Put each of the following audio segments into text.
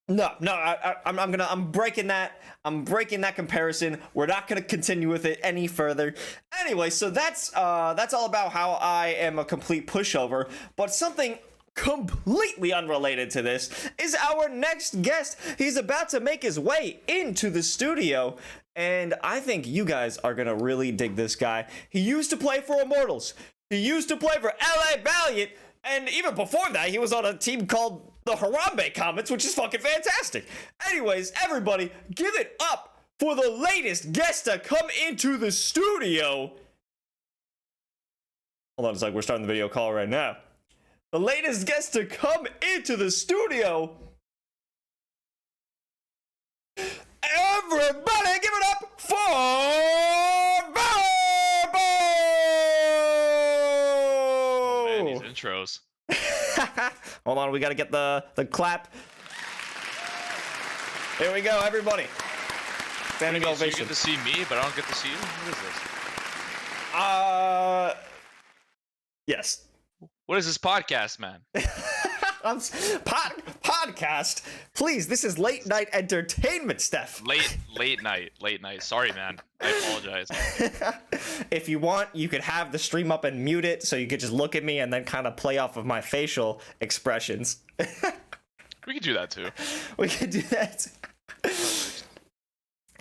No, I'm breaking that. I'm breaking that comparison. We're not gonna continue with it any further. Anyway, so that's all about how I am a complete pushover. But something completely unrelated to this is our next guest. He's about to make his way into the studio, and I think you guys are gonna really dig this guy. He used to play for Immortals. He used to play for LA Valiant. And even before that, he was on a team called the Harambe Comets, which is fucking fantastic. Anyways, everybody, give it up for the latest guest to come into the studio. Hold on a sec, we're starting the video call right now. The latest guest to come into the studio. Everybody, give it up for Verbo! Oh man, these intros. Hold on, we gotta get the clap. Here we go, everybody. Standing ovation. You get to see me, but I don't get to see you? What is this? Yes. What is this podcast, man? Podcast? Please, this is late night entertainment, Stef. Late night. Sorry, man. I apologize. If you want, you could have the stream up and mute it so you could just look at me and then kind of play off of my facial expressions. We could do that too. We could do that.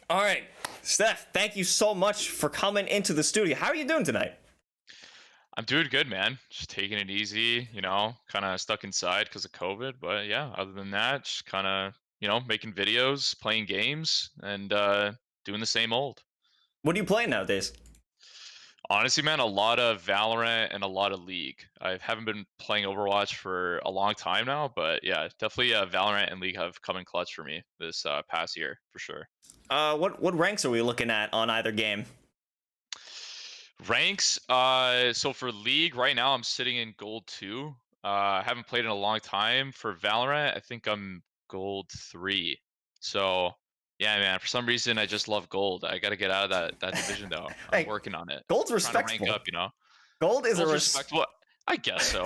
All right, Stef, thank you so much for coming into the studio. How are you doing tonight? I'm doing good, man. Just taking it easy, kind of stuck inside because of COVID. But yeah, other than that, just kind of, making videos, playing games, and doing the same old. What are you playing nowadays? Honestly, man, a lot of Valorant and a lot of League. I haven't been playing Overwatch for a long time now, but yeah, definitely Valorant and League have come in clutch for me this past year, for sure. What ranks are we looking at on either game? Ranks, so for League right now I'm sitting in gold 2. I haven't played in a long time. For Valorant, I think I'm gold 3. So yeah, man, for some reason I just love gold. I got to get out of that division though. I'm working on it. Gold's respectable. Trying to rank up, Gold is respectable. I guess so,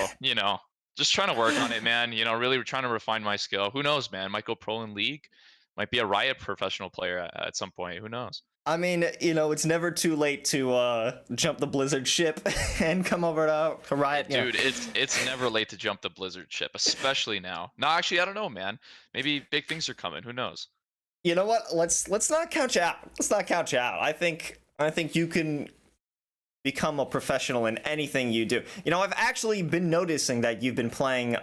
Just trying to work on it, man. Really trying to refine my skill. Who knows, man? Might go pro in League. Might be a Riot professional player at some point. Who knows? I mean, it's never too late to jump the Blizzard ship and come over to Riot. Dude, it's never late to jump the Blizzard ship, especially now. No, actually, I don't know, man. Maybe big things are coming. Who knows? You know what? Let's not count you out. Let's not count you out. I think you can become a professional in anything you do. I've actually been noticing that you've been playing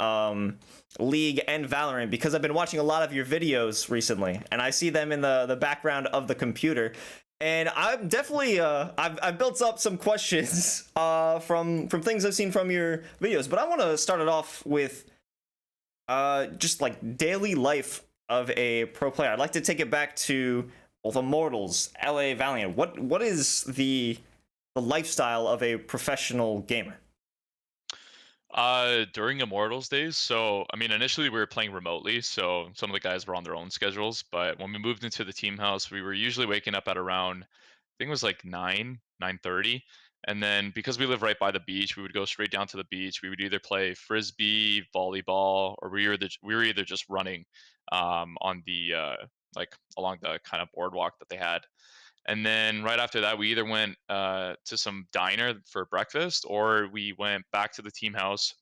League and Valorant because I've been watching a lot of your videos recently, and I see them in the background of the computer. And I'm definitely I've built up some questions from things I've seen from your videos, but I want to start it off with just like daily life of a pro player. I'd like to take it back to both Immortals, LA Valiant. What is the lifestyle of a professional gamer? During Immortals days, so I mean, initially we were playing remotely, so some of the guys were on their own schedules. But when we moved into the team house, we were usually waking up at around, I think it was like 9:30, and then because we live right by the beach, we would go straight down to the beach. We would either play frisbee, volleyball, or we were either just running, on the like along the kind of boardwalk that they had. And then right after that, we either went to some diner for breakfast, or we went back to the team house,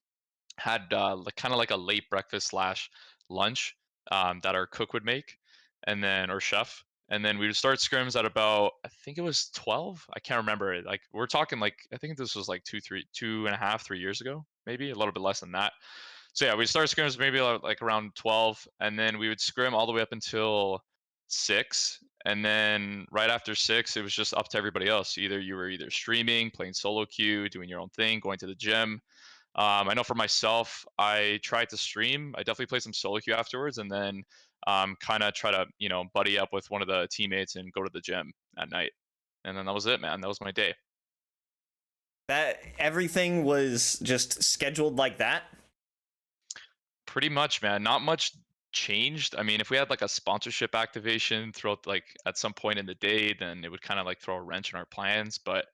had kind of like a late breakfast slash lunch that our cook would make, and then or chef. And then we would start scrims at about, I think it was 12. I can't remember. Like we're talking like, I think this was like 2.5, 3 years ago, maybe a little bit less than that. So yeah, we'd start scrims maybe like around 12, and then we would scrim all the way up until 6. And then right after 6, it was just up to everybody else. You were either streaming, playing solo queue, doing your own thing, going to the gym. I know for myself, I tried to stream. I definitely played some solo queue afterwards, and then kind of try to buddy up with one of the teammates and go to the gym at night. And then that was it, man. That was my day. That everything was just scheduled like that? Pretty much, man. Not much changed. I mean, if we had like a sponsorship activation throughout like at some point in the day, then it would kind of like throw a wrench in our plans. But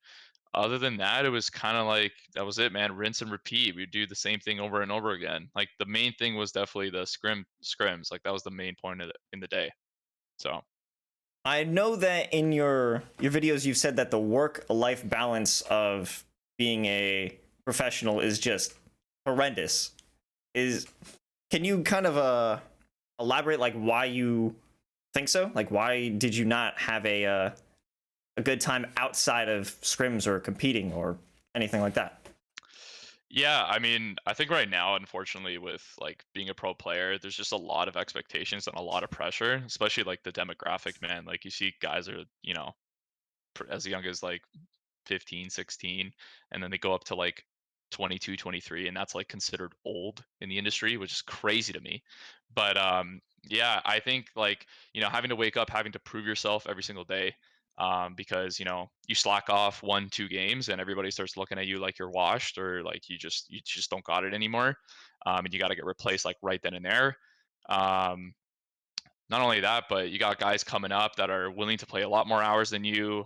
Other than that, it was kind of like that was it, man. Rinse and repeat. We'd do the same thing over and over again. Like the main thing was definitely the scrims. Like that was the main point of in the day. So I know that in your videos you've said that the work life balance of being a professional is just horrendous. Is Can you kind of elaborate like why you think so? Like why did you not have a good time outside of scrims or competing or anything like that? yeah, I mean, I think right now, unfortunately, with like being a pro player, there's just a lot of expectations and a lot of pressure, especially like the demographic, man. Like you see guys are, as young as like 15, 16, and then they go up to like 22, 23, and that's like considered old in the industry, which is crazy to me. But yeah, I think like, having to wake up, having to prove yourself every single day, because you slack off 1, 2 games and everybody starts looking at you like you're washed or like you just don't got it anymore. And you got to get replaced like right then and there. Um, Not only that, but you got guys coming up that are willing to play a lot more hours than you,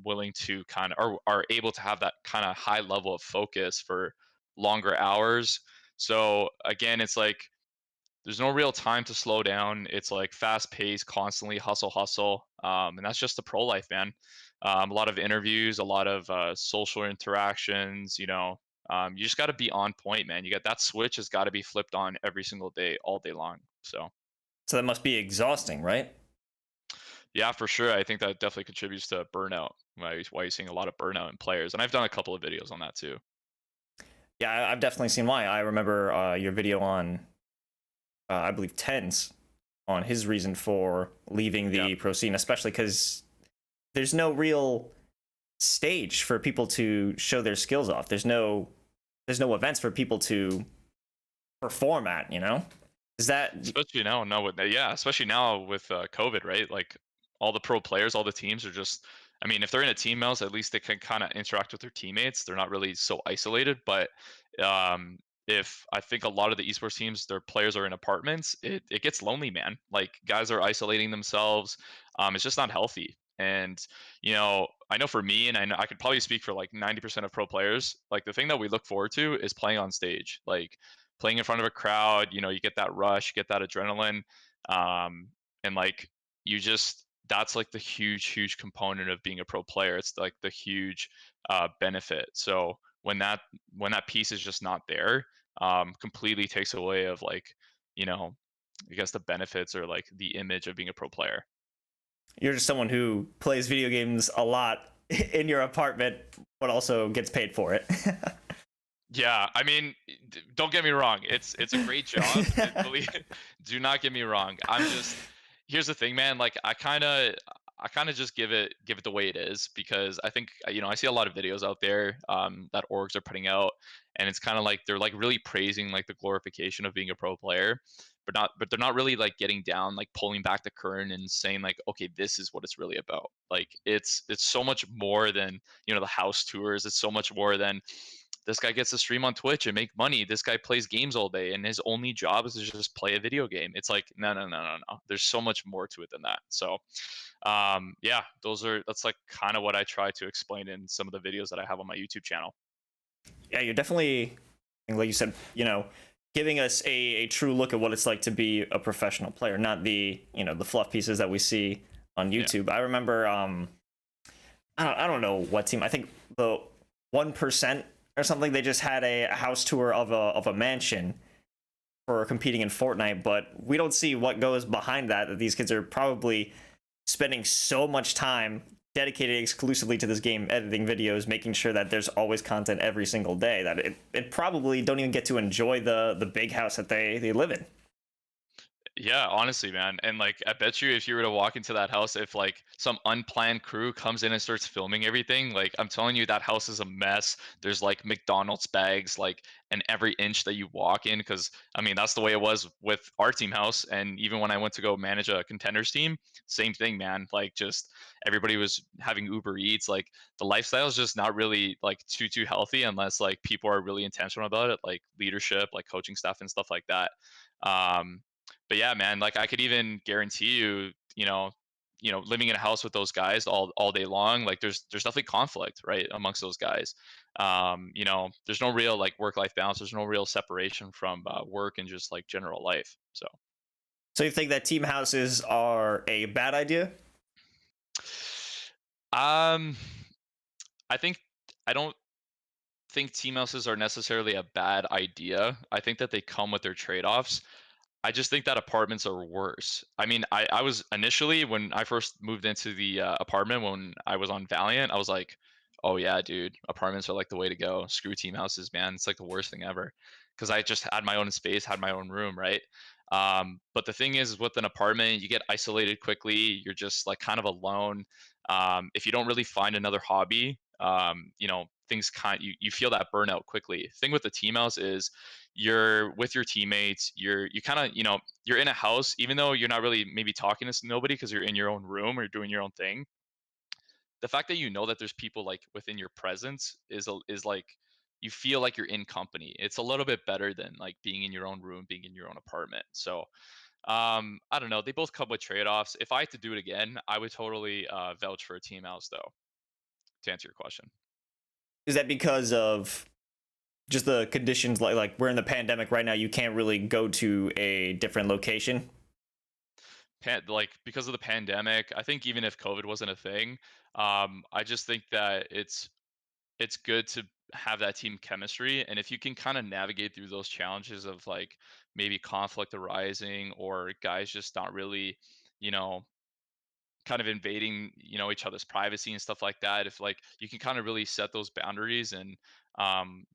willing to kind of or are able to have that kind of high level of focus for longer hours. So again, it's like there's no real time to slow down. It's like fast paced, constantly hustle, hustle, and that's just the pro life, man. A lot of interviews, a lot of social interactions. You just got to be on point, man. You got that switch has got to be flipped on every single day, all day long. So. So that must be exhausting, right? Yeah, for sure. I think that definitely contributes to burnout. Why you're seeing a lot of burnout in players, and I've done a couple of videos on that too. Yeah, I've definitely seen why. I remember your video on, I believe, Tens on his reason for leaving Yeah, the pro scene, especially because there's no real stage for people to show their skills off. There's no events for people to perform at. Is that especially now. No, yeah, especially now with COVID, right? Like all the pro players, all the teams are just. I mean, if they're in a team house, at least they can kind of interact with their teammates. They're not really so isolated. But um, if I think a lot of the esports teams, their players are in apartments, it gets lonely, man. Like guys are isolating themselves. It's just not healthy. And I know for me, and I know I could probably speak for like 90% of pro players. Like the thing that we look forward to is playing on stage. Like playing in front of a crowd, you get that rush, you get that adrenaline, um, and like you just that's like the huge, huge component of being a pro player. It's like the huge benefit. So when that piece is just not there, completely takes away of like, you know, I guess the benefits or like the image of being a pro player. you're just someone who plays video games a lot in your apartment, but also gets paid for it? Yeah, I mean, don't get me wrong. It's a great job. Believe, do not get me wrong. Here's the thing, man. Like I kind of just give it the way it is because I think I see a lot of videos out there that orgs are putting out, and it's kind of like they're like really praising like the glorification of being a pro player, but they're not really like getting down like pulling back the curtain and saying like, okay, this is what it's really about. Like it's so much more than the house tours. It's so much more than this guy gets to stream on Twitch and make money. This guy plays games all day and his only job is to just play a video game. It's like, no, no, no, no, no. There's so much more to it than that. So, yeah, that's like kind of what I try to explain in some of the videos that I have on my YouTube channel. Yeah, you're definitely, like you said, giving us a true look at what it's like to be a professional player, not the fluff pieces that we see on Yeah. YouTube. I remember, I don't know what team. I think the 1% or something. They just had a house tour of a mansion for competing in Fortnite, but we don't see what goes behind that. That these kids are probably spending so much time dedicated exclusively to this game, editing videos, making sure that there's always content every single day, that it probably don't even get to enjoy the big house that they live in. Yeah, honestly, man. And like I bet you if you were to walk into that house, if like some unplanned crew comes in and starts filming everything, like I'm telling you that house is a mess. There's like McDonald's bags like in every inch that you walk in cuz I mean that's the way it was with our team house and even when I went to go manage a contenders team, same thing, man. Like just everybody was having Uber Eats, like the lifestyle is just not really like too healthy unless like people are really intentional about it, like leadership, like coaching staff and stuff like that. Um but yeah, man, like I could even guarantee you, living in a house with those guys all day long, like there's definitely conflict, right, amongst those guys. There's no real like work life balance. There's no real separation from work and just like general life. So So you think that team houses are a bad idea? um I think I don't think team houses are necessarily a bad idea. I think that they come with their trade-offs. I just think that apartments are worse. I mean, I was initially, when I first moved into the apartment when I was on Valiant, I was like, oh yeah, dude, apartments are like the way to go. Screw team houses, man. It's like the worst thing ever. Because I just had my own space, had my own room, right? But the thing is, with an apartment, you get isolated quickly. You're just like kind of alone. If you don't really find another hobby, things you feel that burnout quickly. Thing with the team house is you're with your teammates, you kind of, you're in a house, even though you're not really maybe talking to nobody because you're in your own room or doing your own thing. The fact that you know that there's people like within your presence is like, you feel like you're in company. It's a little bit better than like being in your own room, being in your own apartment. So I don't know, they both come with trade-offs. If I had to do it again, I would totally vouch for a team house though, to answer your question. Is that because of just the conditions, like we're in the pandemic right now, you can't really go to a different location? Like because of the pandemic, I think even if COVID wasn't a thing, I just think that it's good to have that team chemistry, and if you can kind of navigate through those challenges of like maybe conflict arising or guys just not really, you know, kind of invading, each other's privacy and stuff like that. If like you can kind of really set those boundaries and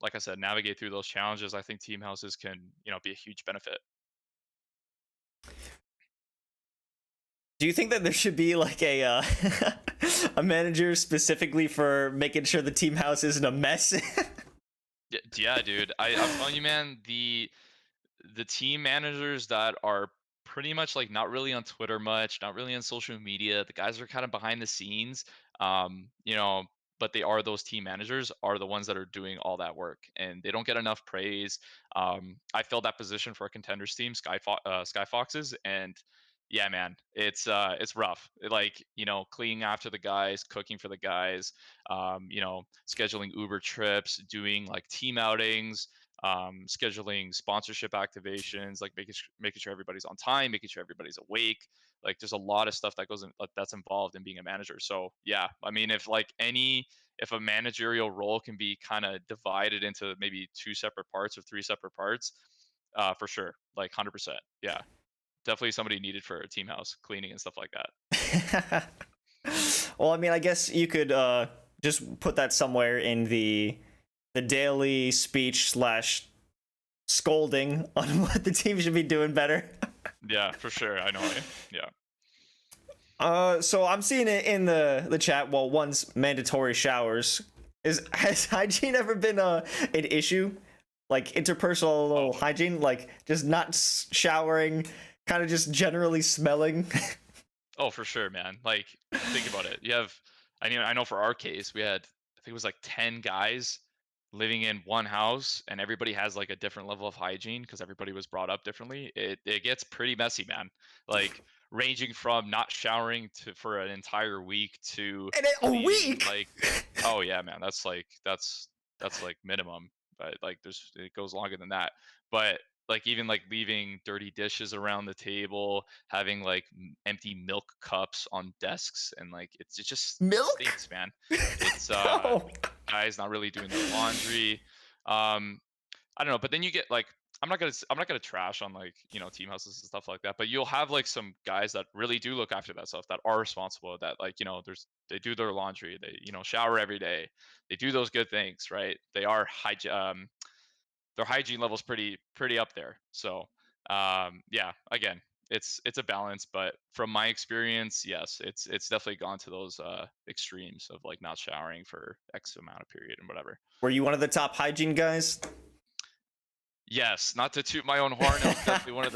like I said, navigate through those challenges, I think team houses can, be a huge benefit. Do you think that there should be like a a manager specifically for making sure the team house isn't a mess? Yeah, dude. I'm telling you, man, the team managers that are pretty much like not really on Twitter much, not really on social media. The guys are kind of behind the scenes, um, you know, but they are those team managers are the ones that are doing all that work, and they don't get enough praise. I filled that position for a contenders team, Skyfoxes, and yeah, man, it's rough. Like cleaning after the guys, cooking for the guys, scheduling Uber trips, doing like team outings, scheduling sponsorship activations, like making sure everybody's on time, making sure everybody's awake. Like there's a lot of stuff that goes in that's involved in being a manager. So yeah, I mean, if a managerial role can be kind of divided into maybe two separate parts or three separate parts, for sure, like 100%, yeah, definitely somebody needed for a team house cleaning and stuff like that. Well, I mean, I guess you could just put that somewhere in the daily speech slash scolding on what the team should be doing better. Yeah, for sure. I know. Yeah. So I'm seeing it in the chat. Well, one's mandatory showers. Has hygiene ever been an issue? Like interpersonal Oh, hygiene, like just not showering, kind of just generally smelling. oh, for sure, man. Like, think about it. I know for our case, we had, I think it was like 10 guys living in one house, and everybody has like a different level of hygiene because everybody was brought up differently. It gets pretty messy, man. Like, ranging from not showering to for an entire week to And a leaving week. like, oh yeah, man, that's like minimum. But like, it goes longer than that. But like even like leaving dirty dishes around the table, having like empty milk cups on desks, and like it Milk? stinks, man. It's No. guys not really doing their laundry. um I don't know, but then you get like, I'm not gonna trash on like team houses and stuff like that, but you'll have like some guys that really do look after that stuff, that are responsible, that like they do their laundry, they shower every day, they do those good things, right? They are their hygiene levels pretty up there. So yeah, again, it's a balance, but from my experience, yes, it's definitely gone to those extremes of like not showering for X amount of period and whatever. Were you one of the top hygiene guys? Yes, not to toot my own horn, I was definitely one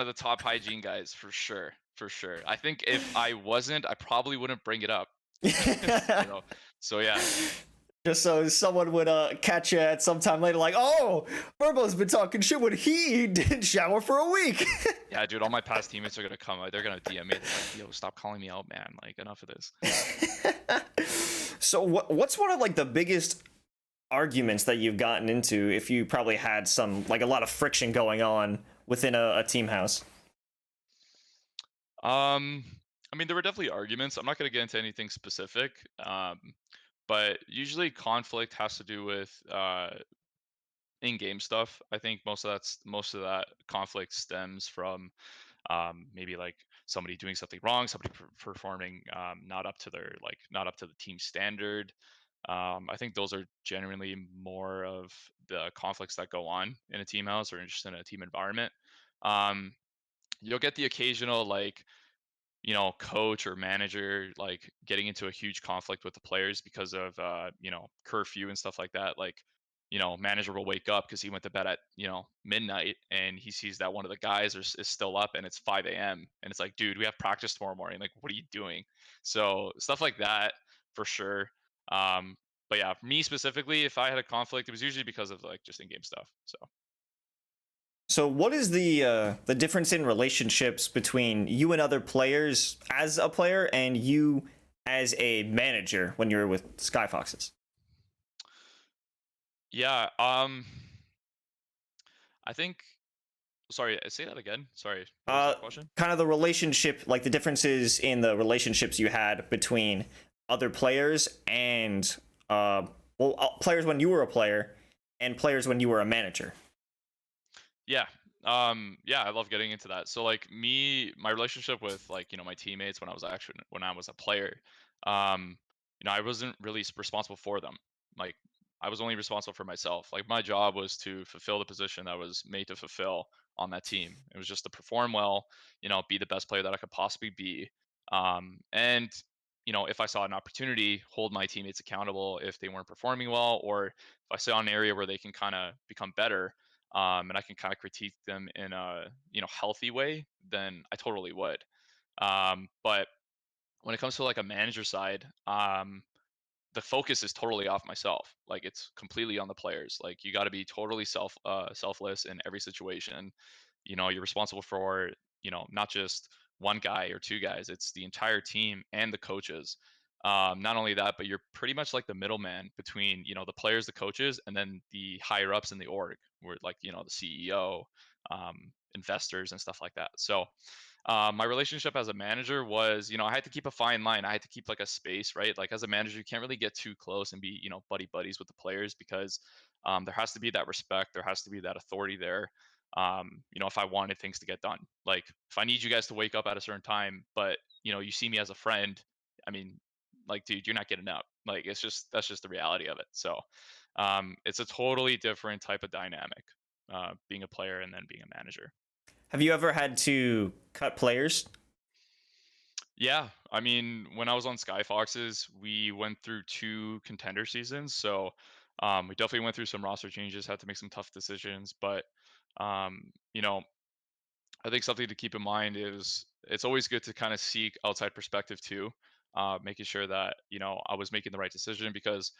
of the top hygiene guys, for sure, for sure. I think if I wasn't, I probably wouldn't bring it up. you know. So yeah. Just so someone would catch you at some time later, like, oh, Verbo's been talking shit when he didn't shower for a week. Yeah, dude, all my past teammates are gonna come. They're gonna DM me. They're like, "Yo, stop calling me out, man. Like, enough of this." So what's one of like the biggest arguments that you've gotten into if you probably had some like a lot of friction going on within a team house? Um, I mean, there were definitely arguments. I'm not gonna get into anything specific. But usually conflict has to do with in-game stuff. I think most of that conflict stems from maybe like somebody doing something wrong, somebody performing not up to the team standard. I think those are generally more of the conflicts that go on in a team house or just in a team environment. Um, you'll get the occasional like coach or manager like getting into a huge conflict with the players because of curfew and stuff like that. Like, manager will wake up because he went to bed at midnight and he sees that one of the guys is still up and it's 5 a.m. and it's like, dude, we have practice tomorrow morning. Like, what are you doing? So stuff like that for sure. Um, but yeah, for me specifically, if I had a conflict, it was usually because of like just in-game stuff. So. So what is the difference in relationships between you and other players as a player and you as a manager when you're with Skyfoxes? Yeah, I think. Sorry, say that again. Sorry, what was Uh, that question? Kind of the relationship, like the differences in the relationships you had between other players and players when you were a player and players when you were a manager. Yeah. Yeah, I love getting into that. So like my relationship with like, my teammates when I was a player, um, I wasn't really responsible for them. Like I was only responsible for myself. Like my job was to fulfill the position that I was made to fulfill on that team. It was just to perform well, be the best player that I could possibly be. And if I saw an opportunity, hold my teammates accountable if they weren't performing well, or if I saw an area where they can kind of become better, and I can kind of critique them in a healthy way, then I totally would. But when it comes to like a manager side, the focus is totally off myself. Like it's completely on the players. Like you got to be totally selfless in every situation. You're responsible for not just one guy or two guys. It's the entire team and the coaches. Not only that, but you're pretty much like the middleman between the players, the coaches, and then the higher ups in the org, where like the CEO, investors, and stuff like that. So my relationship as a manager was, I had to keep a fine line. I had to keep like a space, right? Like as a manager, you can't really get too close and be, buddy buddies with the players because there has to be that respect. There has to be that authority there. If I wanted things to get done, like if I need you guys to wake up at a certain time, but you see me as a friend, I mean, like, dude, you're not getting up. Like, that's just the reality of it. So, it's a totally different type of dynamic, being a player and then being a manager. Have you ever had to cut players? Yeah, I mean, when I was on Skyfoxes, we went through two contender seasons, so we definitely went through some roster changes, had to make some tough decisions. But um, you know, I think something to keep in mind is it's always good to kind of seek outside perspective too, making sure that I was making the right decision because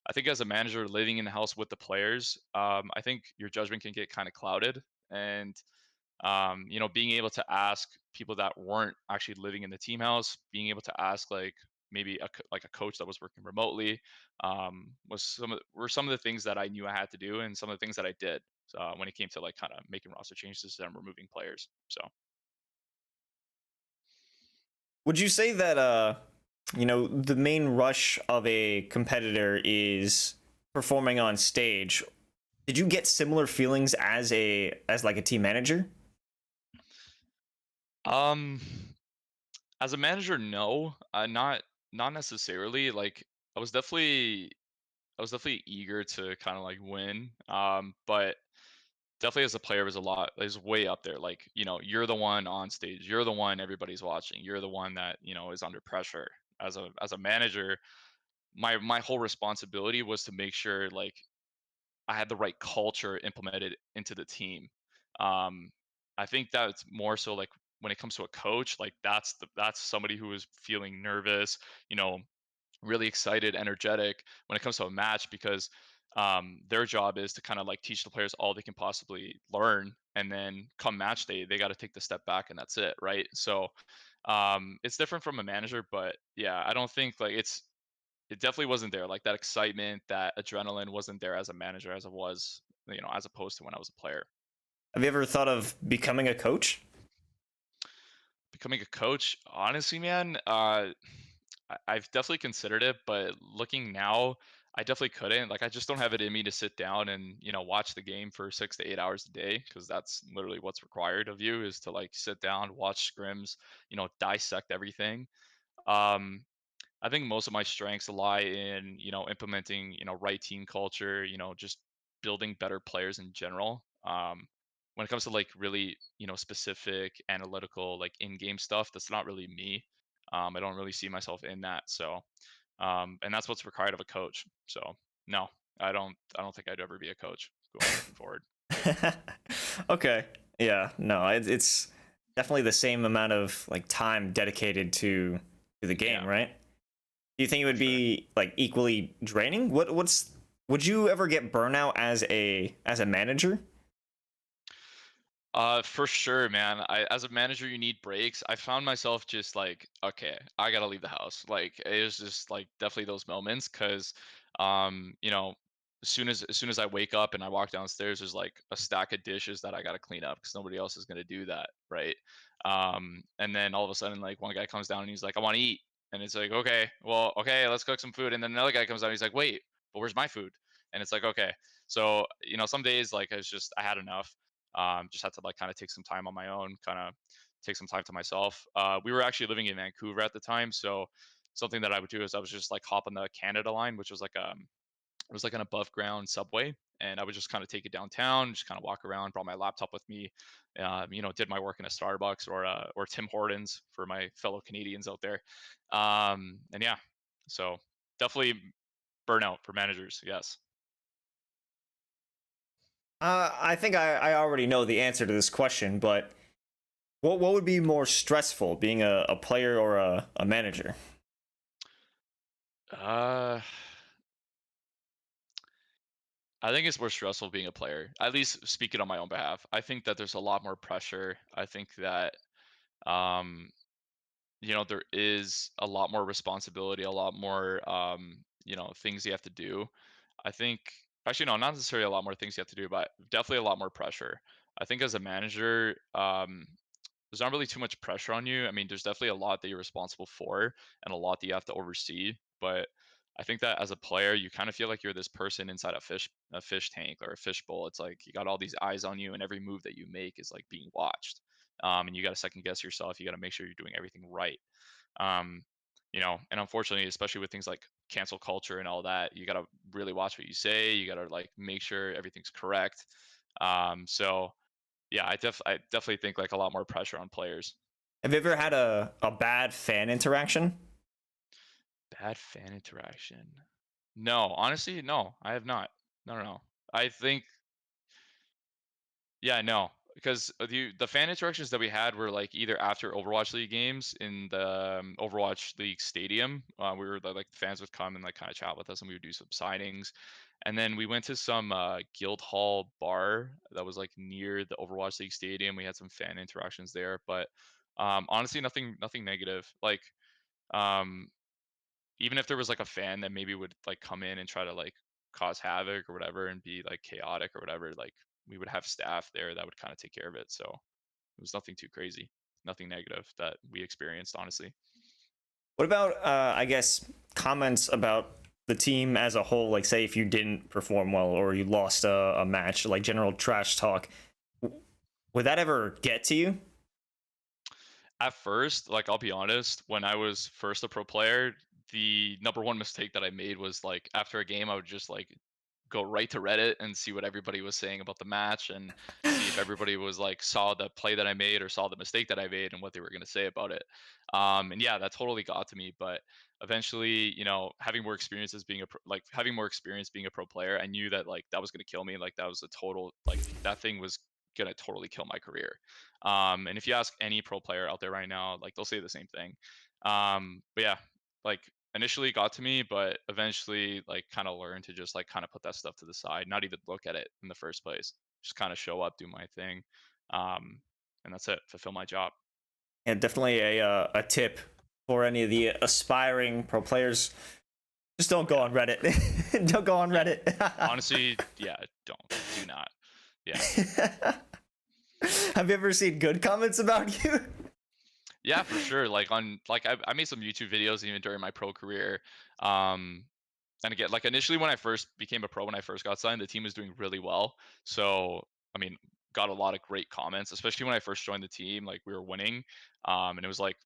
I think as a manager living in the house with the players, I think your judgment can get kind of clouded and being able to ask people that weren't actually living in the team house, being able to ask like maybe like a coach that was working remotely, were some of the things that I knew I had to do and some of the things that I did when it came to like kind of making roster changes and removing players. So Would you say that the main rush of a competitor is performing on stage? Did you get similar feelings as like a team manager? um, as a manager, no, not necessarily. Like I was definitely I was definitely eager to kind of like win, but definitely as a player was a lot is way up there. Like, you're the one on stage, you're the one everybody's watching, you're the one that, is under pressure. As a manager, my whole responsibility was to make sure like I had the right culture implemented into the team. Um, I think that's more so like when it comes to a coach, like that's somebody who is feeling nervous, you know, really excited, energetic when it comes to a match because their job is to kind of like teach the players all they can possibly learn, and then come match day, they got to take the step back, and that's it, right? So it's different from a manager, but yeah, I don't think like it definitely wasn't there. Like that excitement, that adrenaline wasn't there as a manager as it was, as opposed to when I was a player. Have you ever thought of becoming a coach? Becoming a coach, honestly, man, I've definitely considered it, but looking now, I definitely couldn't. Like, I just don't have it in me to sit down and watch the game for 6 to 8 hours a day, because that's literally what's required of you is to like sit down, watch scrims, dissect everything. Um, I think most of my strengths lie in, implementing, right team culture, just building better players in general. When it comes to like really, specific analytical, like in-game stuff, that's not really me. I don't really see myself in that. So, and that's what's required of a coach. So, no, I don't think I'd ever be a coach moving forward. Okay. Yeah. No, it's definitely the same amount of like time dedicated to the game, Yeah, right? Do you think it for would sure. be like equally draining? What's would you ever get burnout as a manager? For sure, man. As a manager, you need breaks. I found myself just like, okay, I gotta leave the house. Like, it was just like definitely those moments, because, um, you know, as soon as I wake up and I walk downstairs, there's like a stack of dishes that I gotta clean up because nobody else is gonna do that, right? And then all of a sudden, like one guy comes down and he's like, I want to eat, and it's like, okay, well, okay, let's cook some food. And then another guy comes down, and he's like, wait, but where's my food? And it's like, okay, so some days like it's just I had enough. Just had to like kind of take some time on my own, kind of take some time to myself. We were actually living in Vancouver at the time, so something that I would do is I was just like hop on the Canada line, which was like it was like an above ground subway, and I would just kind of take it downtown, just kind of walk around, brought my laptop with me, did my work in a Starbucks or Tim Hortons for my fellow Canadians out there, and yeah, so definitely burnout for managers, yes. I think I already know the answer to this question, but what would be more stressful, being a player or a manager? Uh, I think it's more stressful being a player, at least speaking on my own behalf. I think that there's a lot more pressure. I think that, um, there is a lot more responsibility, a lot more, things you have to do. I think, actually, no, not necessarily a lot more things you have to do, but definitely a lot more pressure. I think as a manager, there's not really too much pressure on you. I mean, there's definitely a lot that you're responsible for and a lot that you have to oversee. But I think that as a player, you kind of feel like you're this person inside a fish tank or a fish bowl. It's like you got all these eyes on you, and every move that you make is like being watched. And you got to second guess yourself. You got to make sure you're doing everything right. Um, and unfortunately, especially with things like cancel culture and all that, you got to really watch what you say. You got to like make sure everything's correct. So yeah, I definitely think like a lot more pressure on players. Have you ever had a bad fan interaction? Bad fan interaction. No, honestly, no, I have not. No, no, no. I think, yeah, no, because the fan interactions that we had were like either after Overwatch League games in the Overwatch League stadium. We were like the fans would come and like kind of chat with us, and we would do some signings. And then we went to some guild hall bar that was like near the Overwatch League stadium. We had some fan interactions there, but honestly, nothing negative. Like, um, even if there was like a fan that maybe would like come in and try to like cause havoc or whatever and be like chaotic or whatever, like we would have staff there that would kind of take care of it. So it was nothing too crazy, nothing negative that we experienced, honestly. What about I guess comments about the team as a whole? Like, say if you didn't perform well or you lost a match, like general trash talk. Would that ever get to you? At first, like I'll be honest, when I was first a pro player, the number one mistake that I made was like after a game, I would just like go right to Reddit and see what everybody was saying about the match and see if everybody was like saw the play that I made or saw the mistake that I made and what they were going to say about it. And yeah, that totally got to me. But eventually, having more experience as being having more experience being a pro player, I knew that like that was going to kill me. Like that was a total like that thing was going to totally kill my career. And if you ask any pro player out there right now, like they'll say the same thing. But yeah, like initially got to me, but eventually like kind of learned to just like kind of put that stuff to the side, not even look at it in the first place. Just kind of show up, do my thing, um, and that's it. Fulfill my job. And definitely a tip for any of the aspiring pro players. Just don't go Yeah, on Reddit. Don't go on yeah. Reddit. Honestly, yeah. Do not. Yeah, Have you ever seen good comments about you? yeah, for sure. Like on like I made some YouTube videos even during my pro career. Um, and again, like initially when I first became a pro, when I first got signed, the team was doing really well. So I mean, got a lot of great comments, especially when I first joined the team. Like we were winning, and it was like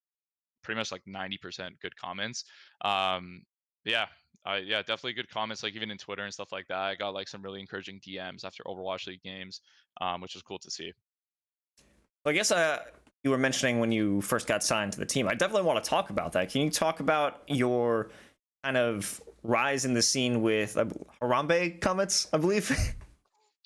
pretty much like 90% good comments. Um, yeah, yeah, definitely good comments. Like even in Twitter and stuff like that, I got like some really encouraging DMs after Overwatch League games, which was cool to see. I guess you were mentioning when you first got signed to the team. I definitely want to talk about that. Can you talk about your kind of rise in the scene with Harambe comments, I believe?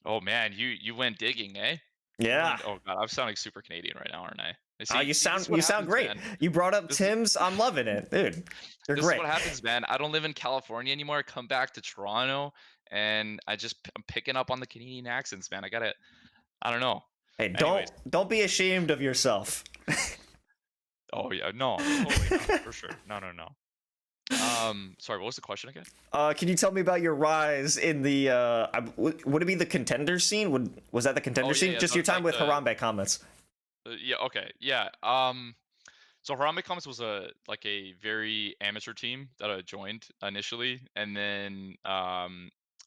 Oh man, you went digging, eh? You Yeah. went. Oh god, I'm sounding super Canadian right now, aren't I? See, You see, this is sound what you sound happens, great. man. You brought up This is Tim's. I'm loving it, dude. You're this is great. what happens, man. I don't live in California anymore. I come back to Toronto, and I'm picking up on the Canadian accents, man. I gotta. I don't know. Hey, Anyways. don't be ashamed of yourself. Oh yeah, no, totally not, for sure. No, no, no. Sorry, what was the question again? Can you tell me about your rise in the? Would it be the contender scene? Was that the Oh contender yeah, scene? yeah. Just So your it's time like with Harambe comments. yeah, okay, yeah. So Harambe Comics was a like a very amateur team that I joined initially, and then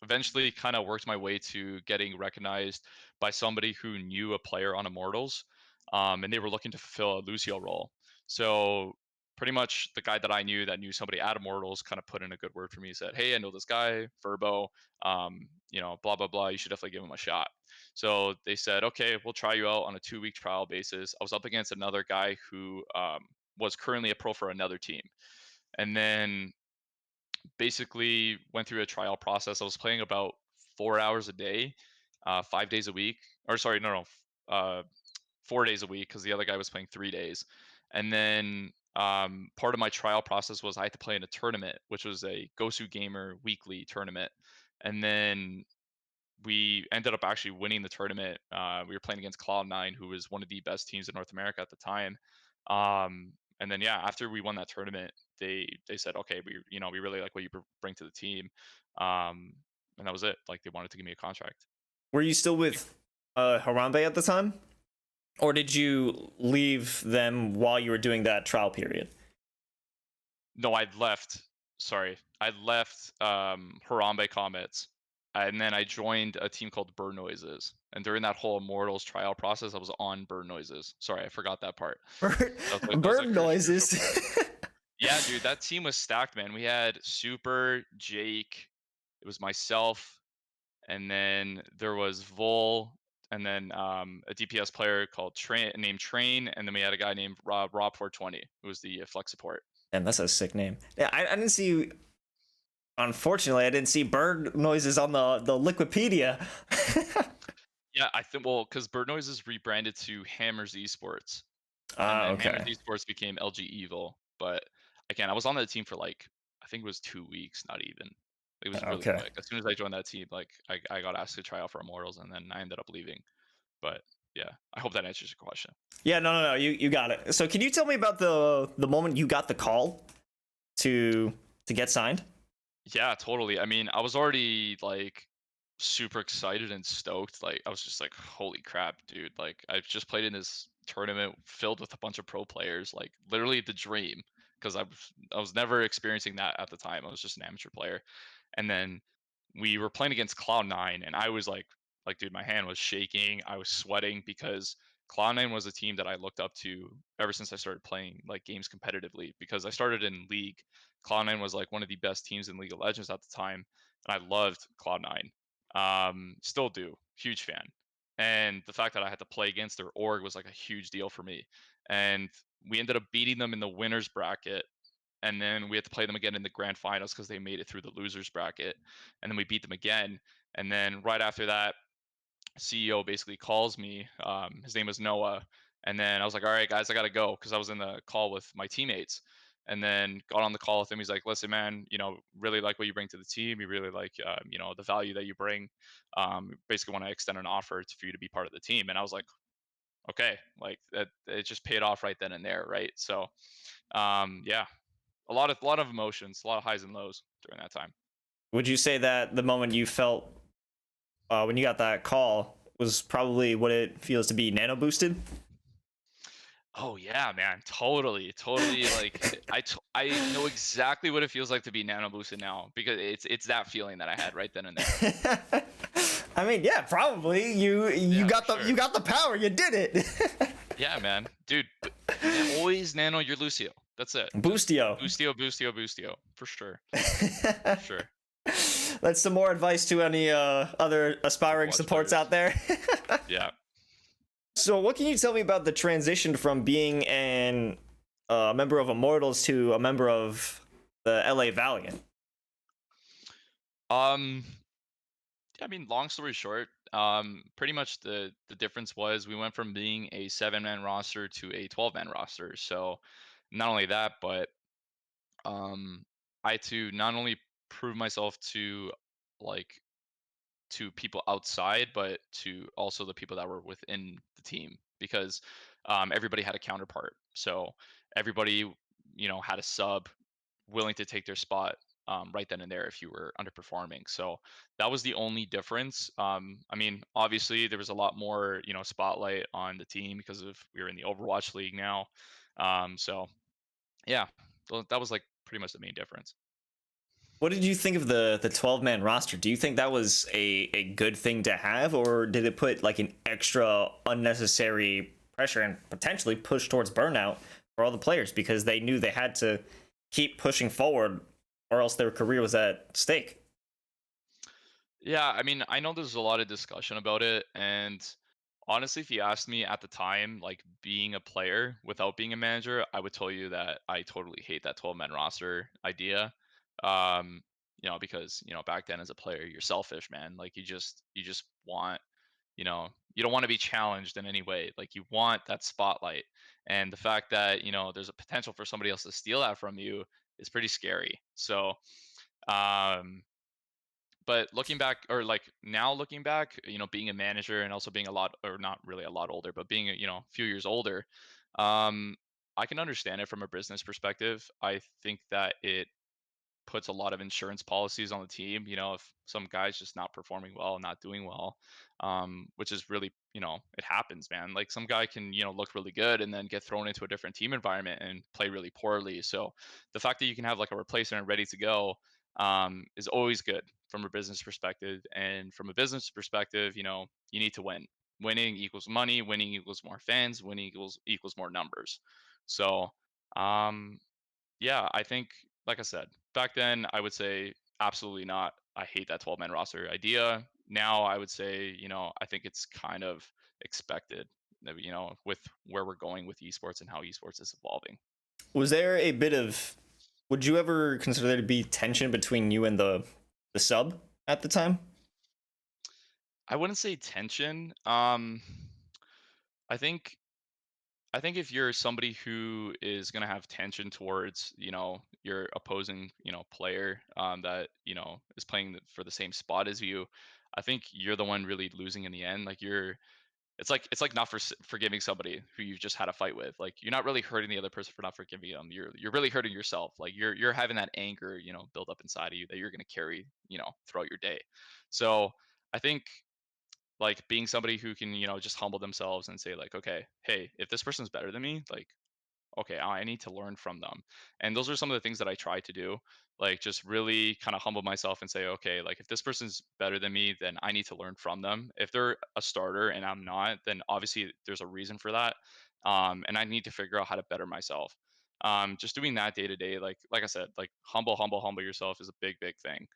eventually kind of worked my way to getting recognized by somebody who knew a player on Immortals, and they were looking to fulfill a Lucio role. So pretty much the guy that I knew that knew somebody at Immortals kind of put in a good word for me. Said, "Hey, I know this guy, Verbo. Blah blah blah. You should definitely give him a shot." So they said, okay, we'll try you out on a 2 week trial basis. I was up against another guy who was currently a pro for another team. And then basically went through a trial process. I was playing about 4 hours a day, 5 days a week. Or sorry, no, no, 4 days a week because the other guy was playing 3 days. And then part of my trial process was I had to play in a tournament, which was a Gosu Gamer weekly tournament. And then we ended up actually winning the tournament. We were playing against Cloud9, who was one of the best teams in North America at the time. And then yeah, after we won that tournament, they said, okay, we really like what you bring to the team, um, and that was it. Like they wanted to give me a contract. Were you still with Harambe at the time, or did you leave them while you were doing that trial period? No, I'd left. Sorry, I left Harambe Comets, and then I joined a team called Bird Noises. And during that whole Immortals trial process, I was on Bird Noises. Sorry, I forgot that part. That was a Bird crucial noises. part. Yeah, dude, that team was stacked, man. We had Super, Jake, it was myself, and then there was Vol, and then a DPS player called Train, and then we had a guy named Rob420, who was the flex support. And that's a sick name. Yeah, I didn't see. Unfortunately, I didn't see bird noises on the Wikipedia. Yeah, I think well, because Bird Noise is rebranded to Hammers Esports, and Ah, then Hammers okay. Esports became LG Evil. But again, I was on that team for like I think it was 2 weeks, not even. It was really Okay. quick. As soon as I joined that team, like I got asked to try out for Immortals, and then I ended up leaving. But yeah, I hope that answers your question. Yeah, no. You got it. So, can you tell me about the moment you got the call to get signed? Yeah, totally. I mean, I was already like super excited and stoked. Like I was just like, holy crap, dude. Like I've just played in this tournament filled with a bunch of pro players, like literally the dream. Because I was never experiencing that at the time. I was just an amateur player. And then we were playing against Cloud9, and I was like, dude, my hand was shaking. I was sweating because Cloud9 was a team that I looked up to ever since I started playing like games competitively. Because I started in League. Cloud9 was like one of the best teams in League of Legends at the time, and I loved Cloud9. Still do, huge fan. And the fact that I had to play against their org was like a huge deal for me. And we ended up beating them in the winners bracket, and then we had to play them again in the grand finals because they made it through the losers bracket, and then we beat them again. And then right after that, CEO basically calls me. His name was Noah, and then I was like, "All right, guys, I gotta go," because I was in the call with my teammates. and then got on the call with him. He's like, "Listen, man, really like what you bring to the team. You really like, the value that you bring. Basically, want to extend an offer for you to be part of the team." And I was like, "Okay," like that. It just paid off right then and there, right? So, yeah, a lot of emotions, a lot of highs and lows during that time. Would you say that the moment you felt when you got that call was probably what it feels to be nano boosted? Oh yeah, man, totally, totally. Like I know exactly what it feels like to be nano boosted now because it's that feeling that I had right then and there. I mean, yeah, probably. You Yeah, for got the sure. you got the power. You did it. Yeah, man, dude. But always nano your Lucio. That's it. Just Boostio. Boostio, Boostio, Boostio, for sure, for sure. That's some more advice to any other aspiring Overwatch supports players. out there. Yeah. So, what can you tell me about the transition from being an member of Immortals to a member of the LA Valiant? Um. I mean, long story short, pretty much the difference was we went from being a 7-man roster to a 12-man roster. So not only that, but um, I had to not only prove myself to like to people outside, but to also the people that were within the team because everybody had a counterpart. So everybody, had a sub willing to take their spot right then and there if you were underperforming. So that was the only difference. I mean, obviously there was a lot more, spotlight on the team because of we were in the Overwatch League now. So yeah, that was like pretty much the main difference. What did you think of the 12-man roster? Do you think that was a good thing to have, or did it put like an extra unnecessary pressure and potentially push towards burnout for all the players because they knew they had to keep pushing forward or else their career was at stake? Yeah, I mean, I know there's a lot of discussion about it, and honestly, if you asked me at the time, like being a player without being a manager, I would tell you that I totally hate that 12-man roster idea. Um, because back then as a player, you're selfish, man. Like you just want, you don't want to be challenged in any way. Like you want that spotlight, and the fact that there's a potential for somebody else to steal that from you is pretty scary. So. Um, but looking back or like now looking back, being a manager and also being a lot or not really a lot older, but being a few years older, um, I can understand it from a business perspective. I think that it puts a lot of insurance policies on the team. If some guy's just not performing well, not doing well, which is really, it happens, man. Like some guy can, look really good and then get thrown into a different team environment and play really poorly. So the fact that you can have like a replacement ready to go is always good from a business perspective. And from a business perspective, you need to win. Winning equals money. Winning equals more fans. Winning equals more numbers. So um, yeah, I think, like I said, back then I would say absolutely not. I hate that 12-man roster idea. Now I would say, I think it's kind of expected, with where we're going with esports and how esports is evolving. Was there a bit of would you ever consider there to be tension between you and the sub at the time? I wouldn't say tension. I think I think if you're somebody who is going to have tension towards, your opposing, player that, is playing for the same spot as you, I think you're the one really losing in the end. Like it's like not forgiving somebody who you've just had a fight with. Like you're not really hurting the other person for not forgiving them. You're really hurting yourself. Like you're having that anger, build up inside of you that you're going to carry, throughout your day. So I think like being somebody who can just humble themselves and say like, okay, hey, if this person's better than me, like, okay, I need to learn from them. And those are some of the things that I try to do, like just really kind of humble myself and say, okay, like if this person's better than me, then I need to learn from them. If they're a starter and I'm not, then obviously there's a reason for that, and I need to figure out how to better myself. Just doing that day to day, like I said, like humble yourself is a big thing.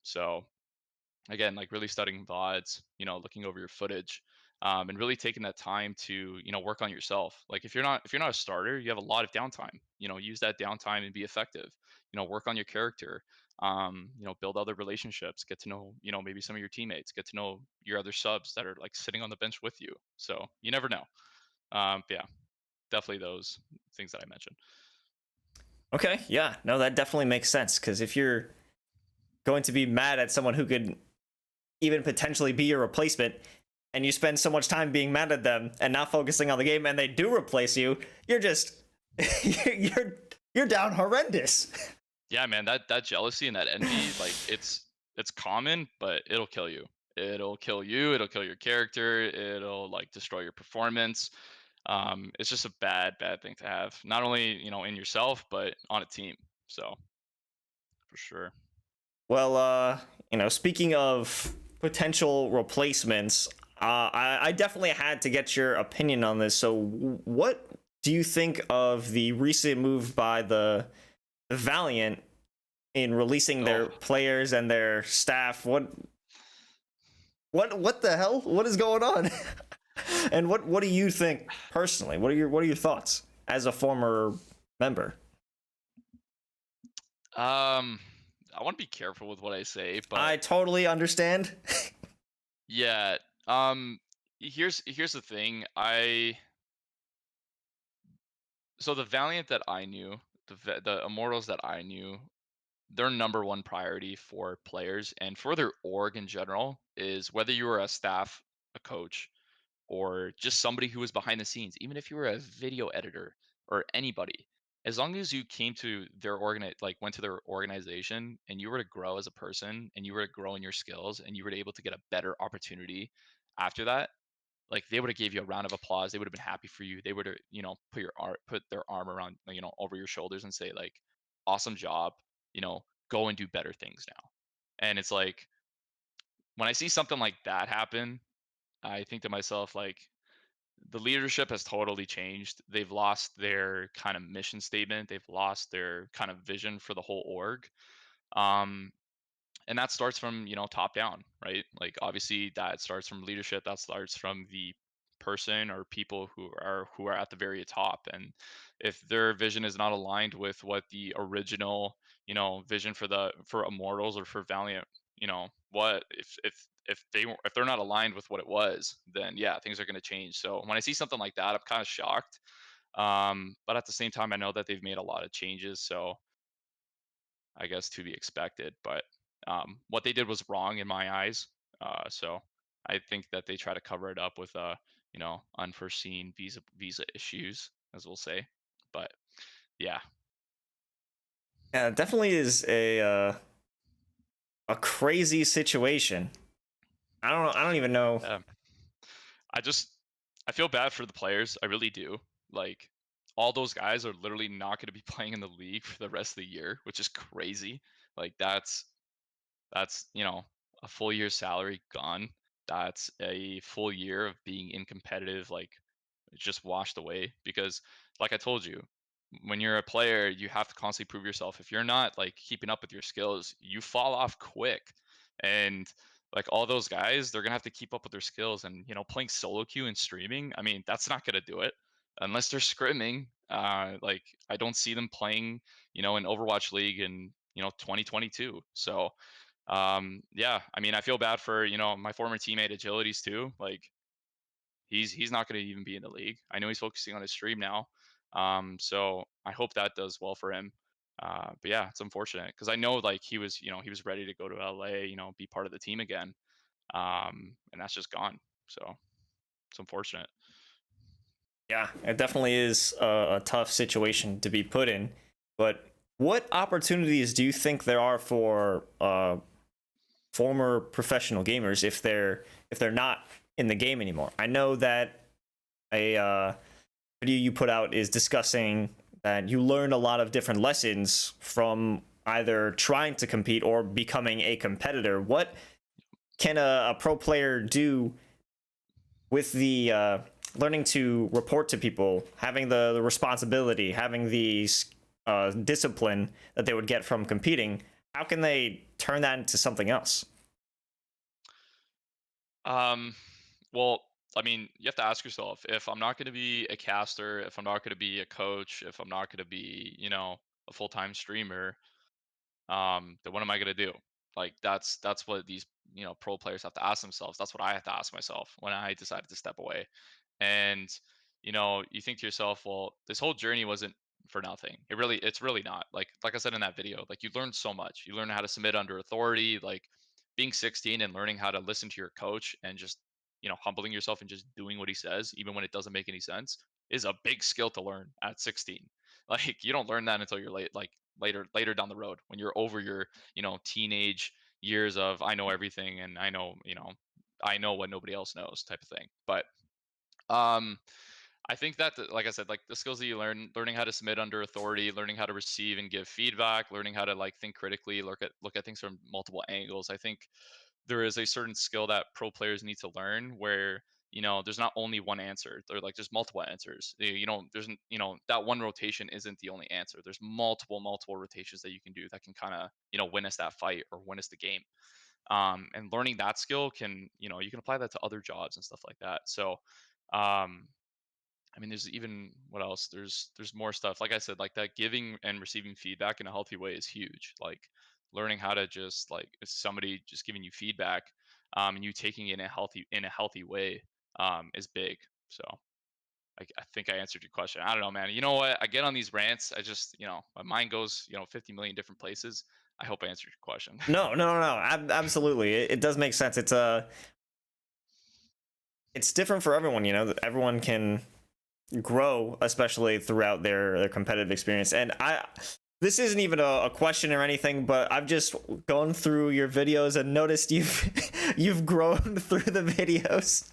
So again, like really studying VODs, looking over your footage, and really taking that time to, work on yourself. Like if you're not a starter, you have a lot of downtime. Use that downtime and be effective. Work on your character. Build other relationships. Get to know, maybe some of your teammates. Get to know your other subs that are like sitting on the bench with you. So you never know. But yeah, definitely those things that I mentioned. Okay, yeah, no, that definitely makes sense. Because if you're going to be mad at someone who could even potentially be your replacement, and you spend so much time being mad at them and not focusing on the game, and they do replace you, you're just you're you're down horrendous. Yeah, man, that jealousy and that envy, like it's common, but it'll kill you. It'll kill you, it'll kill your character, it'll like destroy your performance. It's just a bad thing to have. Not only, in yourself, but on a team. So, for sure. Well, speaking of potential replacements, I definitely had to get your opinion on this. So, what do you think of the recent move by the Valiant in releasing their Oh, players and their staff? What the hell? What is going on? And what do you think personally? What are your thoughts as a former member? um I want to be careful with what I say, but I totally understand. yeah, here's the thing. So the Valiant that I knew, the Immortals that I knew, their number one priority for players and for their org in general is whether you were a staff, a coach, or just somebody who was behind the scenes, even if you were a video editor or anybody, as long as you came to their went to their organization and you were to grow as a person and you were to grow in your skills and you were able to get a better opportunity after that, like they would have gave you a round of applause. They would have been happy for you. They would have, put their arm around, over your shoulders and say like, awesome job, go and do better things now. And it's like when I see something like that happen, I think to myself like the leadership has totally changed. They've lost their kind of mission statement. They've lost their kind of vision for the whole org. Um, and that starts from, top down, right? Like obviously that starts from leadership. That starts from the person or people who are at the very top. And if their vision is not aligned with what the original, vision for Immortals or for Valiant, what if they're not aligned with what it was, then yeah, things are going to change. So when I see something like that, I'm kind of shocked. But at the same time, I know that they've made a lot of changes, so I guess to be expected. But what they did was wrong in my eyes. So I think that they try to cover it up with unforeseen visa issues, as we'll say. But yeah, Yeah, it definitely is a crazy situation. I don't even know. um, I just I feel bad for the players. I really do. Like all those guys are literally not going to be playing in the league for the rest of the year, which is crazy. Like that's, a full year's salary gone. That's a full year of being in competitive, like just washed away. Because, like I told you, when you're a player, you have to constantly prove yourself. If you're not like keeping up with your skills, you fall off quick. And like all those guys, they're gonna have to keep up with their skills. And playing solo queue and streaming, I mean, that's not gonna do it unless they're scrimming. Like I don't see them playing, in Overwatch League in 2022. So yeah, I mean, I feel bad for my former teammate Agilities too. Like he's not going to even be in the league. I know he's focusing on his stream now. So I hope that does well for him. But yeah, it's unfortunate because I know like he was ready to go to LA, be part of the team again. And that's just gone. So it's unfortunate. Yeah, it definitely is a tough situation to be put in. But what opportunities do you think there are for former professional gamers if they're not in the game anymore? I know that a video you put out is discussing that you learned a lot of different lessons from either trying to compete or becoming a competitor. What can a pro player do with the learning to report to people, having the responsibility, having the discipline that they would get from competing? How can they turn that into something else? Um, well, I mean, you have to ask yourself if I'm not going to be a caster, if I'm not going to be a coach, if I'm not going to be, a full-time streamer, then what am I gonna do? Like that's what these pro players have to ask themselves. That's what I have to ask myself when I decided to step away. And you think to yourself, well, this whole journey wasn't for nothing. It's really not. Like I said in that video, like you learn so much. You learn how to submit under authority, like being 16 and learning how to listen to your coach and just, humbling yourself and just doing what he says, even when it doesn't make any sense, is a big skill to learn at 16. Like you don't learn that until you're later down the road when you're over your, teenage years of I know everything and I know what nobody else knows type of thing. But um I think that, like I said, like the skills that you learning how to submit under authority, learning how to receive and give feedback, learning how to like think critically, look at things from multiple angles. I think there is a certain skill that pro players need to learn where there's not only one answer. There like there's multiple answers. There's that one rotation isn't the only answer. There's multiple rotations that you can do that can kind of win us that fight or win us the game. And learning that skill can you can apply that to other jobs and stuff like that. So um I mean, there's even what else? There's more stuff. Like I said, like that giving and receiving feedback in a healthy way is huge. Like learning how to just like if somebody just giving you feedback, and you taking it in a healthy way, is big. So I think I answered your question. I don't know, man. You know what? I get on these rants. I just my mind goes 50 million different places. I hope I answered your question. No. Absolutely, it does make sense. It's different for everyone. Everyone can grow, especially throughout their competitive experience. And this isn't even a question or anything, but I've just gone through your videos and noticed you've grown through the videos.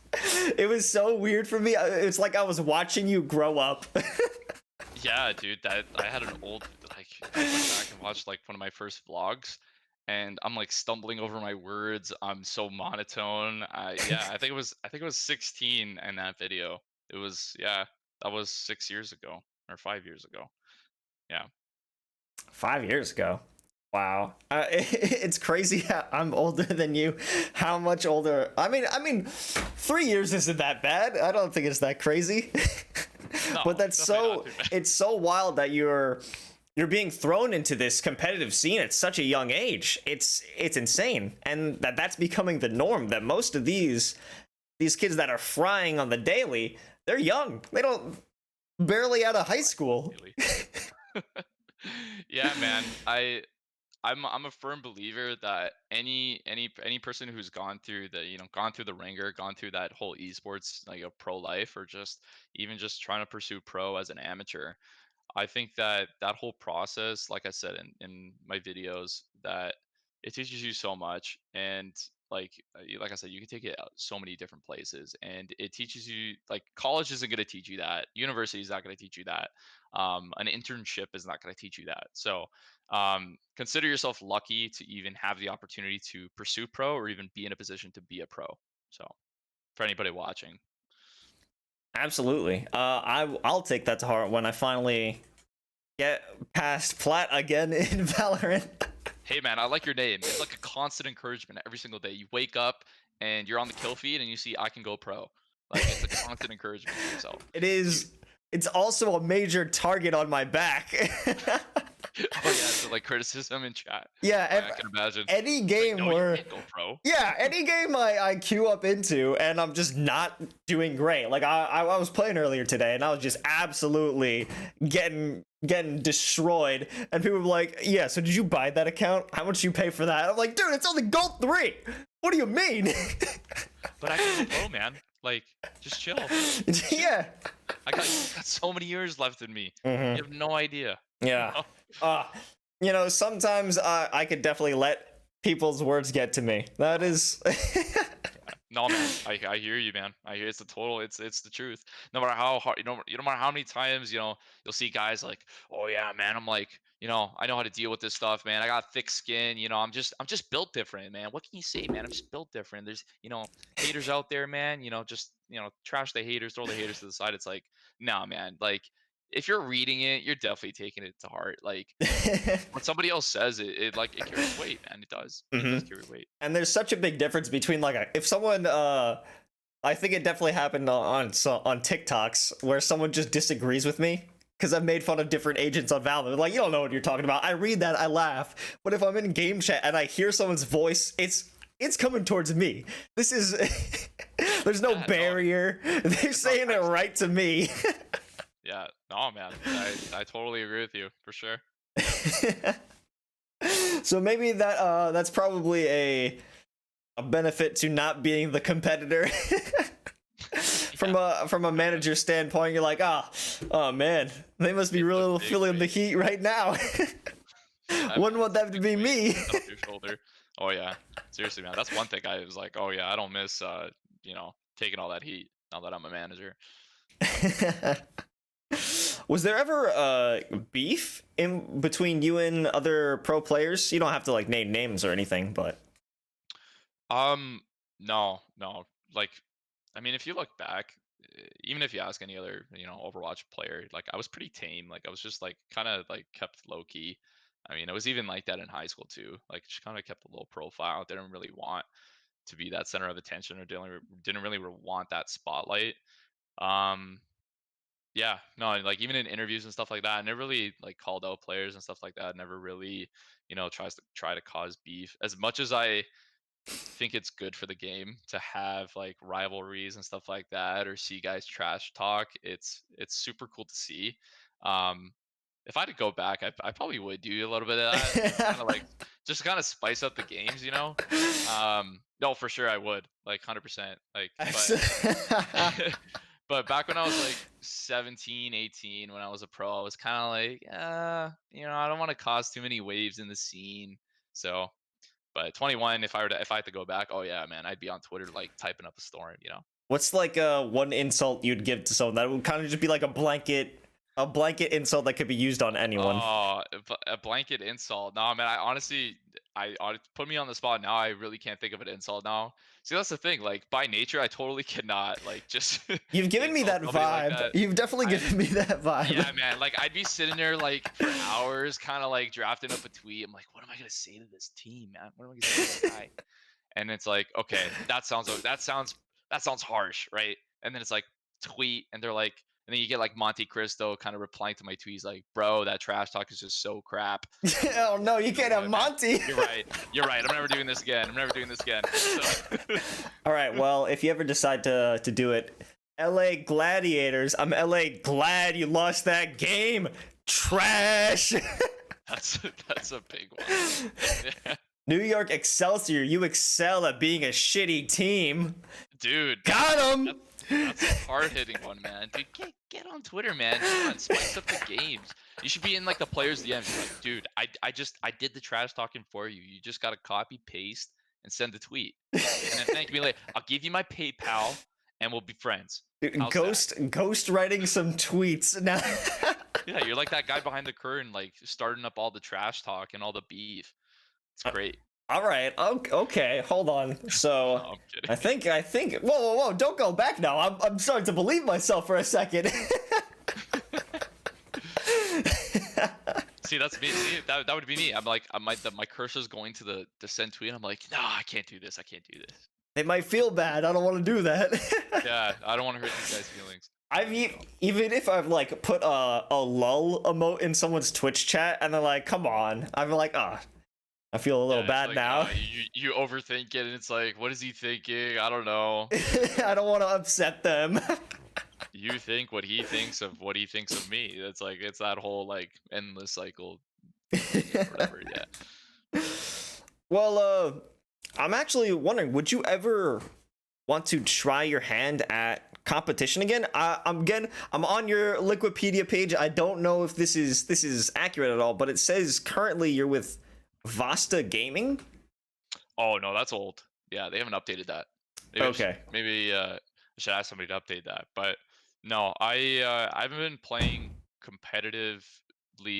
It was so weird for me. It's like I was watching you grow up. Yeah, dude, that I had an old like I went back and watched like one of my first vlogs and I'm like stumbling over my words. I'm so monotone. Yeah, I think it was 16 in that video. It was yeah, that was 6 years ago or 5 years ago. Yeah. 5 years ago. Wow. It's crazy how I'm older than you. How much older? I mean, 3 years isn't that bad. I don't think it's that crazy. No, But that's definitely not so too bad. it's so wild that you're being thrown into this competitive scene at such a young age. It's insane. And that's becoming the norm, that most of these kids that are frying on the daily, they're young. They don't barely out of high school. Really. Yeah, man. I'm a firm believer that any person who's gone through the ringer, gone through that whole esports like a pro life, or just even just trying to pursue pro as an amateur, I think that that whole process, like I said in my videos, that it teaches you so much. And like I said, you can take it out so many different places, and it teaches you like college isn't going to teach you that, university is not going to teach you that, an internship is not going to teach you that. So consider yourself lucky to even have the opportunity to pursue pro or even be in a position to be a pro. So for anybody watching. Absolutely. I'll take that to heart when I finally get past plat again in Valorant. Hey man, I like your name. It's like a constant encouragement every single day. You wake up and you're on the kill feed and you see I can go pro. Like it's a constant encouragement to yourself. It You, is. It's also a major target on my back. oh yeah, so like criticism in chat. Yeah, I can imagine. any Like, game no, you where can't go pro. yeah, any game I queue up into and I'm just not doing great. Like I was playing earlier today and I was just absolutely getting destroyed. And people were like, "Yeah, so did you buy that account? How much you pay for that?" I'm like, "Dude, it's only gold 3. What do you mean?" But I can go pro, man. Like, just chill. Yeah. I got so many years left in me. Mhm. You have no idea. Yeah. Uh, sometimes I could definitely let people's words get to me. That is. No, man, I hear you, man. I hear it's the truth. No matter how hard, no matter how many times, you'll see guys like, oh yeah, man, I'm like, I know how to deal with this stuff, man. I got thick skin, I'm just built different, man. What can you say, man? I'm just built different. There's, haters out there, man. Just, trash the haters, throw the haters to the side. It's like, nah, man. Like, if you're reading it, you're definitely taking it to heart. Like, when somebody else says it, it carries weight, man. It does. It hmm does carry weight. And there's such a big difference between if someone I think it definitely happened on TikToks where someone just disagrees with me because I've made fun of different agents on Valorant. They're like, "You don't know what you're talking about." I read that, I laugh. But if I'm in game chat and I hear someone's voice, it's coming towards me. This is there's no Yeah, no, barrier. They're it's not saying it right to me. Yeah, No, man. I totally agree with you for sure. So maybe that's probably a benefit to not being the competitor. Yeah, From a kinda. manager standpoint, you're like, oh man, they must be It's a really big feeling the weight. heat right now. Yeah, man, Wouldn't want it's a that to big be weight to me. set off your shoulder. Oh yeah, seriously, man. That's one thing I was like, oh yeah, I don't miss taking all that heat now that I'm a manager. Yeah. Was there ever beef in between you and other pro players? You don't have to like name names or anything, but Um, no, no. Like, I mean, if you look back, even if you ask any other, Overwatch player, like I was pretty tame. Like I was just like kind of like kept low key. I mean, I was even like that in high school too. Like just kind of kept a low profile. Didn't really want to be that center of attention, or didn't really want that spotlight. Um, yeah, no, like even in interviews and stuff like that, I never really like called out players and stuff like that. Never really, try to cause beef. As much as I think it's good for the game to have like rivalries and stuff like that, or see guys trash talk. It's super cool to see. Um, if I had to go back, I probably would do a little bit of that, just kind of spice up the games, you know. No, for sure I would, like 100%. Like, but but back when I was like 17, 18, when I was a pro, I was kind of like, I don't want to cause too many waves in the scene. So, but 21, if I had to go back, oh yeah, man, I'd be on Twitter like typing up a storm. what's like one insult you'd give to someone that would kind of just be like a blanket insult that could be used on anyone? Oh, a blanket insult. No, man, I honestly, put me on the spot now. I really can't think of an insult now. See, that's the thing. Like by nature, I totally cannot like just You've given me insult that somebody like vibe. that. You've definitely I given me that vibe. Yeah, man. Like I'd be sitting there like for hours, kind of like drafting up a tweet. I'm like, what am I gonna say to this team, man? What am I gonna say to this guy? And it's like, okay, that sounds harsh, right? And then it's like tweet, and they're like, and then you get like Monte Cristo kind of replying to my tweets like, bro, that trash talk is just so crap. And I'm like, Oh no, you you know can't have what, man? Monty. You're right. You're right. I'm never doing this again. I'm never doing this again. So All right, well, if you ever decide to do it, LA Gladiators, I'm LA glad you lost that game. Trash. that's that's a big one. Yeah. New York Excelsior, you excel at being a shitty team. Dude, Got that's him. that's a hard hitting one, man. Dude, get on Twitter, man. Come on, spice up the games. You should be in like the players' DMs. You're like, dude, I did the trash talking for you. You just gotta copy paste and send the tweet, and then thank me later. I'll give you my PayPal, and we'll be friends. How's that? Ghost writing some tweets now. Yeah, you're like that guy behind the curtain, like starting up all the trash talk and all the beef. It's great. All right. Okay. Hold on. So, No, I'm kidding. I think. Whoa! Don't go back now. I'm starting to believe myself for a second. See, that's me. See, that would be me. I'm like, my cursor's going to the send tweet. I'm like, no, I can't do this. I can't do this. It might feel bad. I don't want to do that. Yeah, I don't want to hurt these guys' feelings. Even if I've like put a lull emote in someone's Twitch chat and they're like, "Come on," I'm like, I feel a little Yeah, it's bad like, now. you overthink it, and it's like, what is he thinking? I don't know. I don't want to upset them. You think what he thinks of what he thinks of me. That's like it's that whole like endless cycle, whatever. Yeah. Well, I'm actually wondering, would you ever want to try your hand at competition again? I'm on your Liquipedia page. I don't know if this is accurate at all, but it says currently you're with Vasta Gaming. Oh no, that's old. Yeah, they haven't updated that. Okay. I should ask somebody to update that. But no, I haven't been playing competitively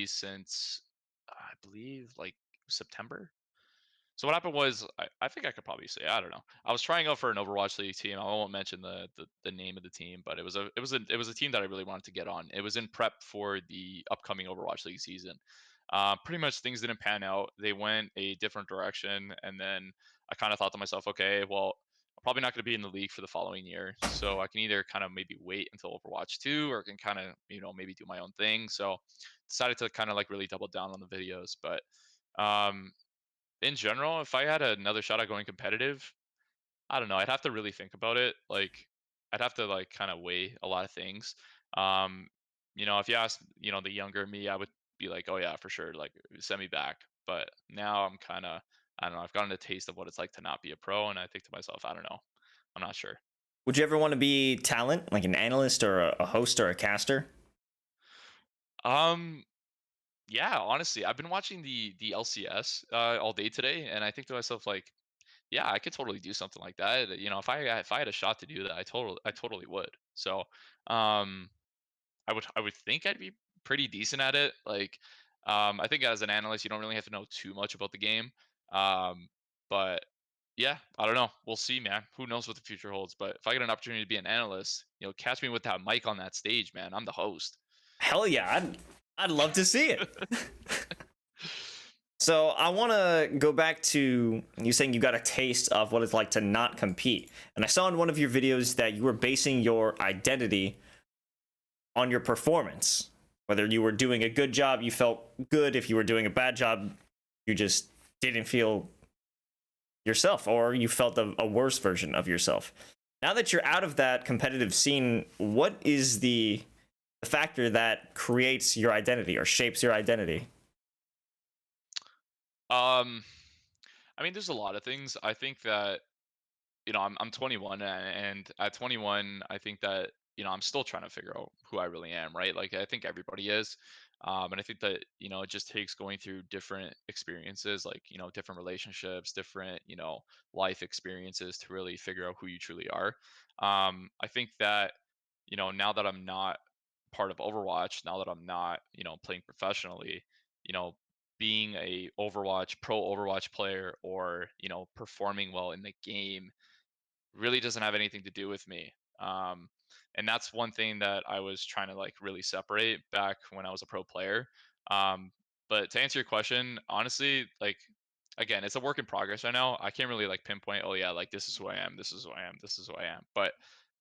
since I believe like September. So what happened was I think I could probably say I don't know. I was trying out for an Overwatch League team. I won't mention the name of the team, but it was a team that I really wanted to get on. It was in prep for the upcoming Overwatch League season. Pretty much things didn't pan out. They went a different direction, and then I kind of thought to myself, okay, well, I'm probably not going to be in the league for the following year, so I can either kind of maybe wait until Overwatch 2, or I can kind of maybe do my own thing. So decided to kind of like really double down on the videos, but. Um, in general, if I had another shot at going competitive, I don't know. I'd have to really think about it. Like, I'd have to like kind of weigh a lot of things. Um, You know, if you ask, you know, the younger me, I would be like, oh yeah, for sure, like send me back. But now I'm kind of, I don't know, I've gotten a taste of what it's like to not be a pro, and I think to myself, I don't know, I'm not sure. Would you ever want to be talent, like an analyst or a host or a caster? Um, yeah, honestly, I've been watching the LCS all day today, and I think to myself like, yeah, I could totally do something like that. You know, if I had a shot to do that, I totally would. So, um, I would think I'd be pretty decent at it. Like, I think as an analyst, you don't really have to know too much about the game. Um, but yeah, I don't know. We'll see, man. Who knows what the future holds? But if I get an opportunity to be an analyst, you know, catch me with that mic on that stage, man. I'm the host. Hell yeah, I'd love to see it. So I want to go back to you saying you got a taste of what it's like to not compete. And I saw in one of your videos that you were basing your identity on your performance. Whether you were doing a good job, you felt good. If you were doing a bad job, you just didn't feel yourself, or you felt a worse version of yourself. Now that you're out of that competitive scene, what is the factor that creates your identity or shapes your identity? Um, I mean, there's a lot of things. I think that, you know, I'm 21, and at 21, I think that, you know, I'm still trying to figure out who I really am, right? Like I think everybody is. And I think that, you know, it just takes going through different experiences, like, you know, different relationships, different, you know, life experiences to really figure out who you truly are. I think that, you know, now that I'm not part of Overwatch, now that I'm not, you know, playing professionally, you know, being a pro Overwatch player, or, you know, performing well in the game really doesn't have anything to do with me. Um, and that's one thing that I was trying to like really separate back when I was a pro player. Um, but to answer your question, honestly, like again, it's a work in progress right now. I can't really like pinpoint, oh yeah, like this is who I am, this is who I am, this is who I am. But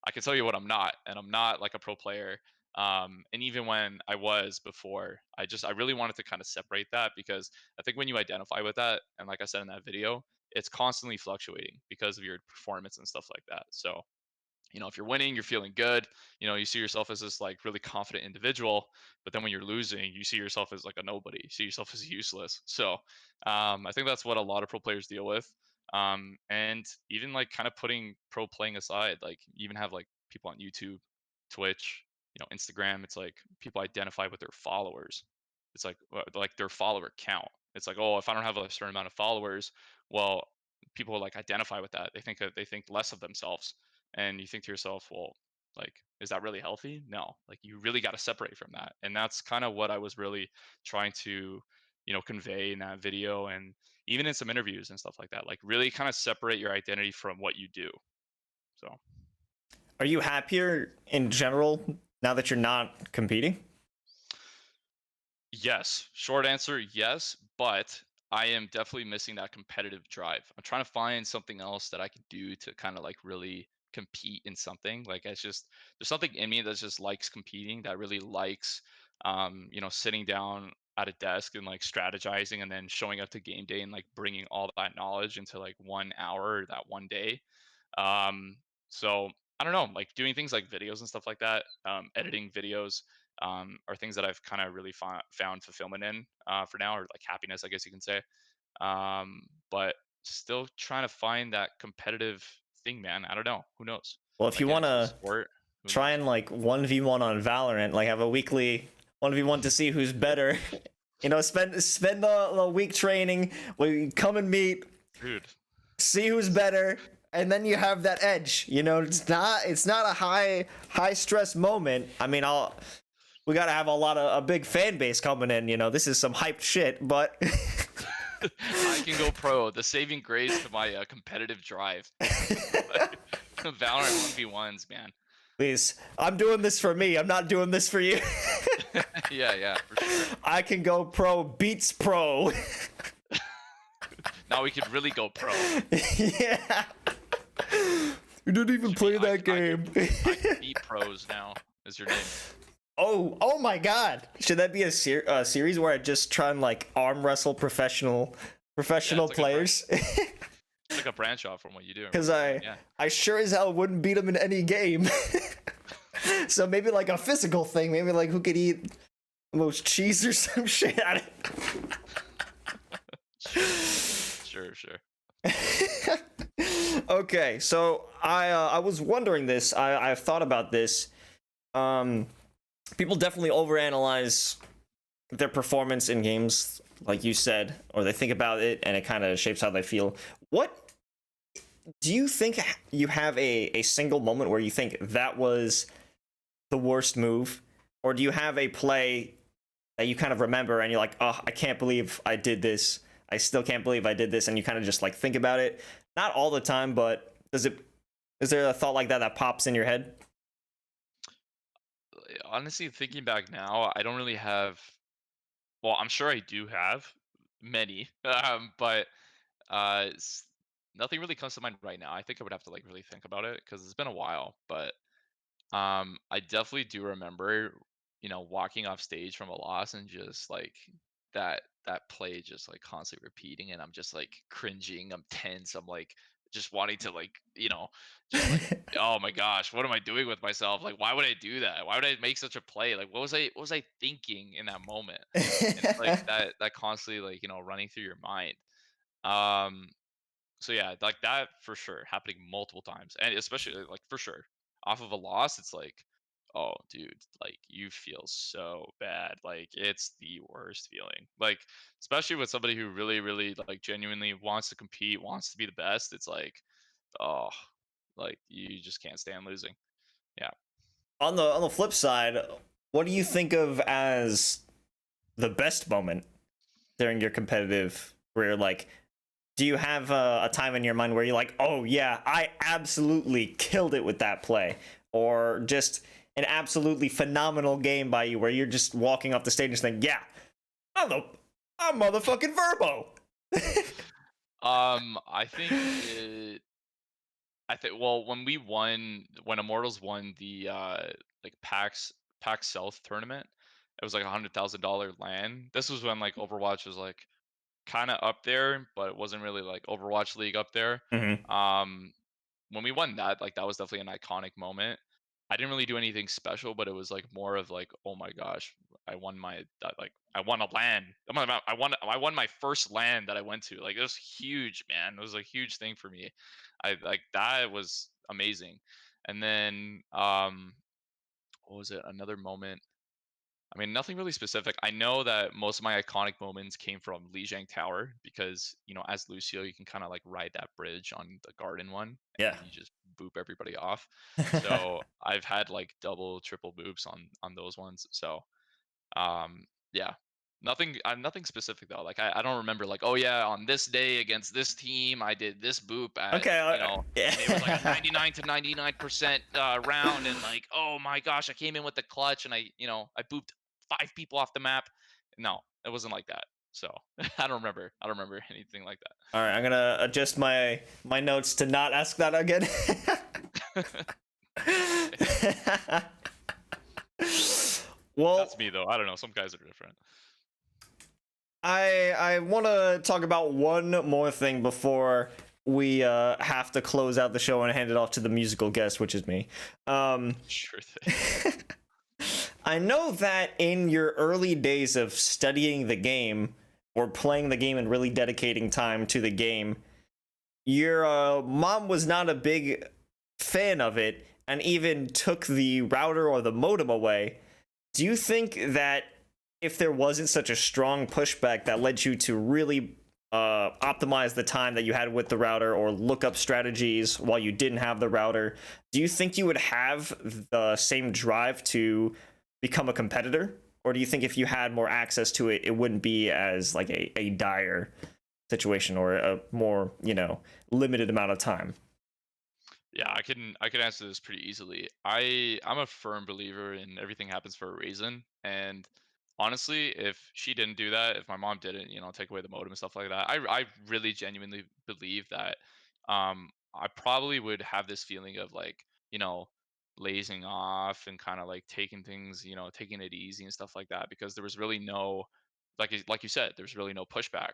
I can tell you what I'm not, and I'm not like a pro player. And even when I was before, I really wanted to kind of separate that, because I think when you identify with that, and like I said in that video, it's constantly fluctuating because of your performance and stuff like that. So, you know, if you're winning, you're feeling good. You know, you see yourself as this like really confident individual, but then when you're losing, you see yourself as like a nobody. You see yourself as useless. So, I think that's what a lot of pro players deal with. And even like kind of putting pro playing aside, like you even have like people on YouTube, Twitch, you know, Instagram. It's like people identify with their followers. It's like their follower count. It's like, oh, if I don't have a certain amount of followers, well, people like identify with that. They think less of themselves, and you think to yourself, well, like, is that really healthy? No, like you really got to separate from that. And that's kind of what I was really trying to, you know, convey in that video, and even in some interviews and stuff like that, like really kind of separate your identity from what you do. So Are you happier in general now that you're not competing? yes, short answer, yes, but I am definitely missing that competitive drive. I'm trying to find something else that I could do to kind of like really compete in something. Like it's just there's something in me that just likes competing, that really likes you know, sitting down at a desk and like strategizing, and then showing up to game day and like bringing all that knowledge into like 1 hour or that one day. Um, so I don't know, like doing things like videos and stuff like that, editing videos, are things that I've kind of really found fulfillment in, for now, or like happiness, I guess you can say. But still trying to find that competitive thing, man. I don't know. Who knows? Well, if you Like in want a to sport, who try knows? and like 1v1 on Valorant, like have a weekly 1v1 to see who's better, you know, spend the week training, we come and meet, Dude, see who's better, and then you have that edge. You know, it's not a high stress moment. I mean, we got to have a big fan base coming in, you know. This is some hyped shit, but I can go pro. The saving grace to my competitive drive. Like, Valorant 1v1s, man. please, I'm doing this for me. I'm not doing this for you. Yeah, yeah, for sure. I can go pro beats pro. Now we could really go pro. Yeah. You didn't even Should play be, that game. I can beat pros now. Is your name? Oh my God! Should that be a series where I just try and like arm wrestle professional Yeah, it's like players? it's like a branch off from what you do. Because Yeah. I sure as hell wouldn't beat them in any game. So maybe like a physical thing, maybe like who could eat the most cheese or some shit. Sure, sure, sure. Okay, so I was wondering this. I've thought about this. Um, People definitely overanalyze their performance in games, like you said, or they think about it and it kind of shapes how they feel. What do you think you have a single moment where you think that was the worst move, or do you have a play that you kind of remember and you're like, oh, I can't believe I did this. I still can't believe I did this, and you kind of just like think about it. Not all the time, but is there a thought like that that pops in your head? Honestly, thinking back now, I don't really have. Well, I'm sure I do have many, but nothing really comes to mind right now. I think I would have to like really think about it because it's been a while. But I definitely do remember, walking off stage from a loss and just like that play just like constantly repeating, and I'm just like cringing, I'm tense, I'm like just wanting to like, just like, oh my gosh, what am I doing with myself? Like, why would I do that? Why would I make such a play? Like, what was I thinking in that moment? And it's like that constantly like, running through your mind. Um, so yeah, like that for sure happening multiple times, and especially like for sure off of a loss, it's like, oh, dude, like you feel so bad. Like it's the worst feeling. Like especially with somebody who really, really like genuinely wants to compete, wants to be the best. It's like, oh, like you just can't stand losing. Yeah. On the flip side, what do you think of as the best moment during your competitive career? Like, do you have a time in your mind where you're like, oh yeah, I absolutely killed it with that play, or just an absolutely phenomenal game by you where you're just walking off the stage and saying, yeah, I'm motherfucking Verbo. I think I think well when Immortals won the like PAX South tournament, it was like $100,000 land. This was when like Overwatch was like kind of up there, but it wasn't really like Overwatch League up there. Mm-hmm. Um, when we won that, like that was definitely an iconic moment. I didn't really do anything special, but it was like more of like, oh my gosh, I won a land. I won my first land that I went to. Like it was huge, man. It was a huge thing for me. I like that was amazing. And then what was it? Another moment. I mean, nothing really specific. I know that most of my iconic moments came from Lijiang Tower because, as Lucio, you can kind of like ride that bridge on the garden one Yeah. and you just boop everybody off. So I've had like double, triple boops on those ones. So yeah, nothing specific though. Like I don't remember like, oh yeah, on this day against this team, I did this boop at, Okay. and it was like a Yeah. 99 to 99% round, and like, oh my gosh, I came in with the clutch, and I booped 5 people off the map. No, it wasn't like that. So I don't remember anything like All right, I'm gonna adjust my notes to not ask that again. that. Okay. Well, That's me though. I don't know. Some guys are different. I want to talk about one more thing before we have to close out the show and hand it off to the musical guest, which is me. Um, Sure thing. I know that in your early days of studying the game or playing the game and really dedicating time to the game, your mom was not a big fan of it and even took the router or the modem away. Do you think that if there wasn't such a strong pushback that led you to really optimize the time that you had with the router or look up strategies while you didn't have the router, do you think you would have the same drive to become a competitor? Or do you think if you had more access to it, it wouldn't be as like a dire situation or a more, limited amount of time? Yeah, I can answer this pretty easily. I'm a firm believer in everything happens for a reason. And honestly, if she didn't do that, if my mom didn't, take away the modem and stuff like that, I really genuinely believe that I probably would have this feeling of like, lazing off and kind of like taking things, taking it easy and stuff like that because there was really no like you said, there's really no pushback.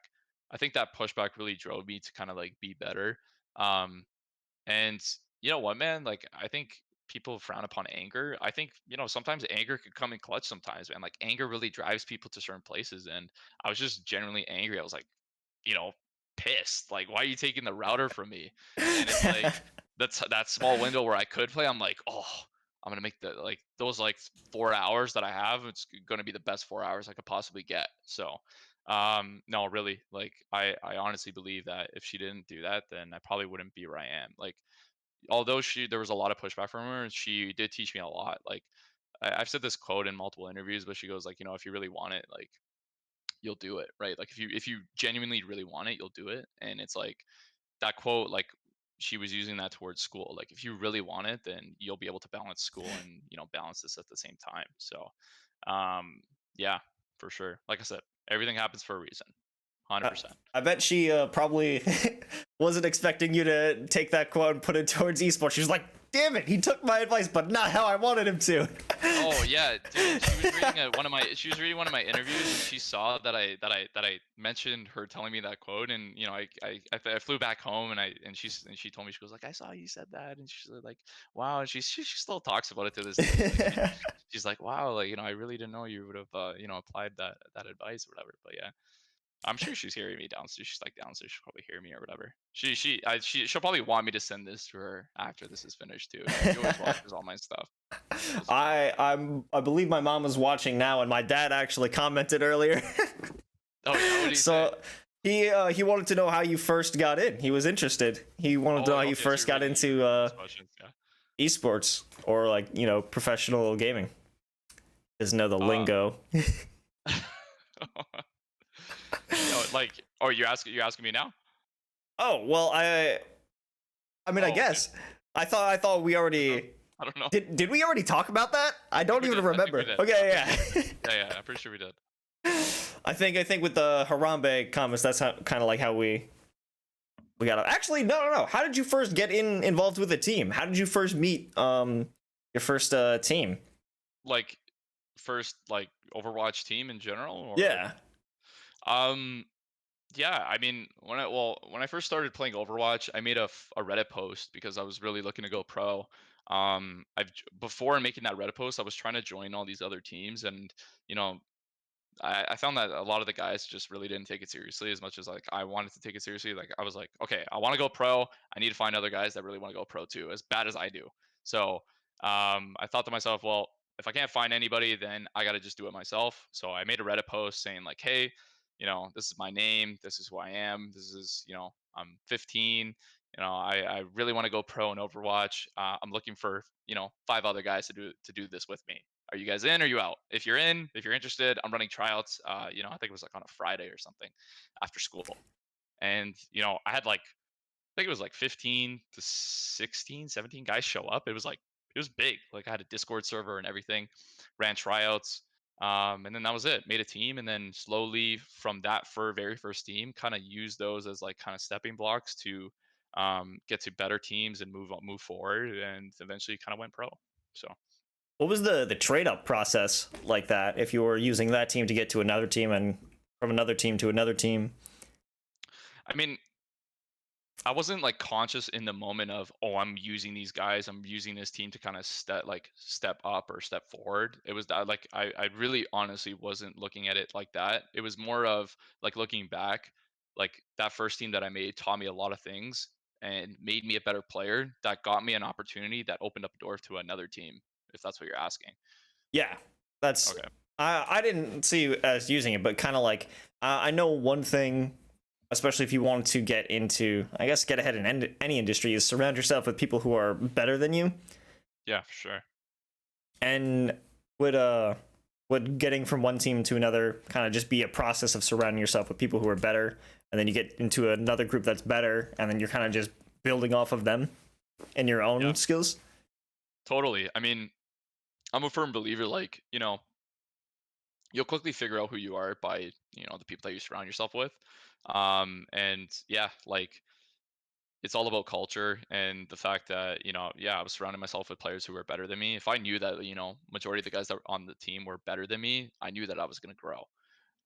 I think that pushback really drove me to kind of like be better. Um and you know what, man? Like, I think people frown upon anger. I think, sometimes anger could come in clutch sometimes, man. Like anger really drives people to certain places. And I was just genuinely angry. I was like, you know, pissed. Like, why are you taking the router from me? And it's like that's that small window where I could play. I'm like, oh, I'm gonna make the like those like 4 hours that I have. It's gonna be the best 4 hours I could possibly get. So, no, really, like I honestly believe that if she didn't do that, then I probably wouldn't be where I am. Like, although there was a lot of pushback from her, she did teach me a lot. Like, I've said this quote in multiple interviews, but she goes like, if you really want it, like you'll do it, right? Like if you genuinely really want it, you'll do it. And it's like that quote, like she was using that towards school. Like if you really want it, then you'll be able to balance school and balance this at the same time. So, um, yeah, for sure. Like I said, everything happens for a reason. Uh, 100%. I bet she probably wasn't expecting you to take that quote and put it towards esports. She was like, "Damn it, he took my advice, but not how I wanted him to." Oh yeah, dude. She was reading one of my interviews, and she saw that I mentioned her telling me that quote, and I flew back home, and she told me, she goes like, I saw you said that, and she's like, wow, and she still talks about it to this day. Like she's like, wow, like I really didn't know you would have applied that advice or whatever. But yeah, I'm sure she's hearing me downstairs. She's like downstairs. She'll probably hear me or whatever. She'll probably want me to send this to her after this is finished too. She always watches all my stuff. So. I believe my mom is watching now, and my dad actually commented earlier. Oh yeah, what did he say? So he wanted to know how you first got in. He was interested. He wanted to Oh, know how you okay. So first you're got reading into these questions, yeah. esports or like professional gaming. Doesn't know the Uh, lingo. like, oh, you're asking me now? Oh well, I mean I Oh, okay. guess I thought we I don't know. already I don't know. did we already talk about that? I I think don't we even did. I think we remember. did. Okay, I'm pretty sure. yeah. Yeah, I'm pretty sure we did. I think with the Harambe comments, that's how kind of like how we got. Actually, no. How did you first get involved with the team? How did you first meet your first team? Like, first, like Overwatch team in general, or Yeah. um, yeah. I mean, when I first started playing Overwatch, I made a Reddit post because I was really looking to go pro. Before making that Reddit post, I was trying to join all these other teams, and you know, I found that a lot of the guys just really didn't take it seriously as much as like I wanted to take it seriously. Like I was like, okay, I want to go pro. I need to find other guys that really want to go pro too, as bad as I do. So I thought to myself, well, if I can't find anybody, then I got to just do it myself. So I made a Reddit post saying like, hey, this is my name. This is who I am. This is, I'm 15. I really want to go pro in Overwatch. I'm looking for, 5 other guys to do this with me. Are you guys in? Or are you out? If you're interested, I'm running tryouts. I think it was like on a Friday or something after school. And, I had like, I think it was like 15 to 16, 17 guys show up. It was big. Like I had a Discord server and everything, ran tryouts. And then that was it. Made a team. And then slowly from that very first team, kind of used those as like kind of stepping blocks to get to better teams and move forward. And eventually kind of went pro. So. What was the trade up process like that? If you were using that team to get to another team and from another team to another team? I mean, I wasn't like conscious in the moment of, oh, I'm using these guys, I'm using this team to kind of step up or step forward. It was that like I really honestly wasn't looking at it like that. It was more of like looking back, like that first team that I made taught me a lot of things and made me a better player that got me an opportunity that opened up a door to another team, if that's what you're asking. Yeah, that's. Okay. I didn't see you as using it, but kind of like I know one thing, especially if you want to get into, I guess, get ahead in any industry, is surround yourself with people who are better than you. Yeah, for sure. And would would getting from one team to another kind of just be a process of surrounding yourself with people who are better, and then you get into another group that's better, and then you're kind of just building off of them and your own Yeah, skills. totally. I mean, I'm a firm believer, like, you'll quickly figure out who you are by the people that you surround yourself with. And yeah, like it's all about culture and the fact that yeah, I was surrounding myself with players who were better than me. If I knew that majority of the guys that were on the team were better than me, I knew that I was going to grow.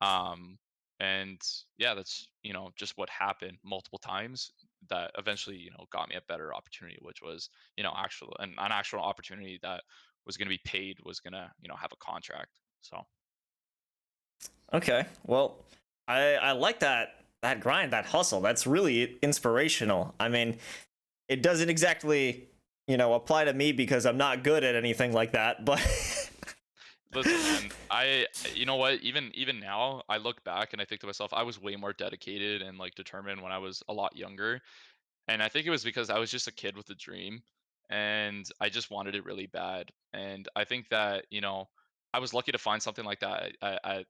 um and yeah, that's just what happened multiple times. that eventually, got me a better opportunity, which was, an actual opportunity that was going to be paid, was going to, have a contract. So Okay, well, I like that grind, that hustle. That's really inspirational. I mean, it doesn't exactly, apply to me because I'm not good at anything like that, but listen, man, you know what, even now I look back and I think to myself, I was way more dedicated and like determined when I was a lot younger. And I think it was because I was just a kid with a dream and I just wanted it really bad. And I think that, I was lucky to find something like that. At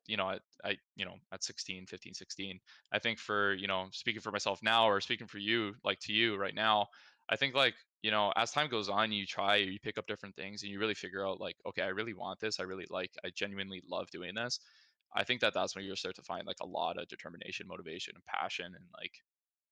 16, 15, 16. I think for, speaking for myself now or speaking for you, like to you right now, I think like, as time goes on, you try, you pick up different things and you really figure out like, okay, I really want this. I genuinely love doing this. I think that that's when you'll start to find like a lot of determination, motivation, and passion, and like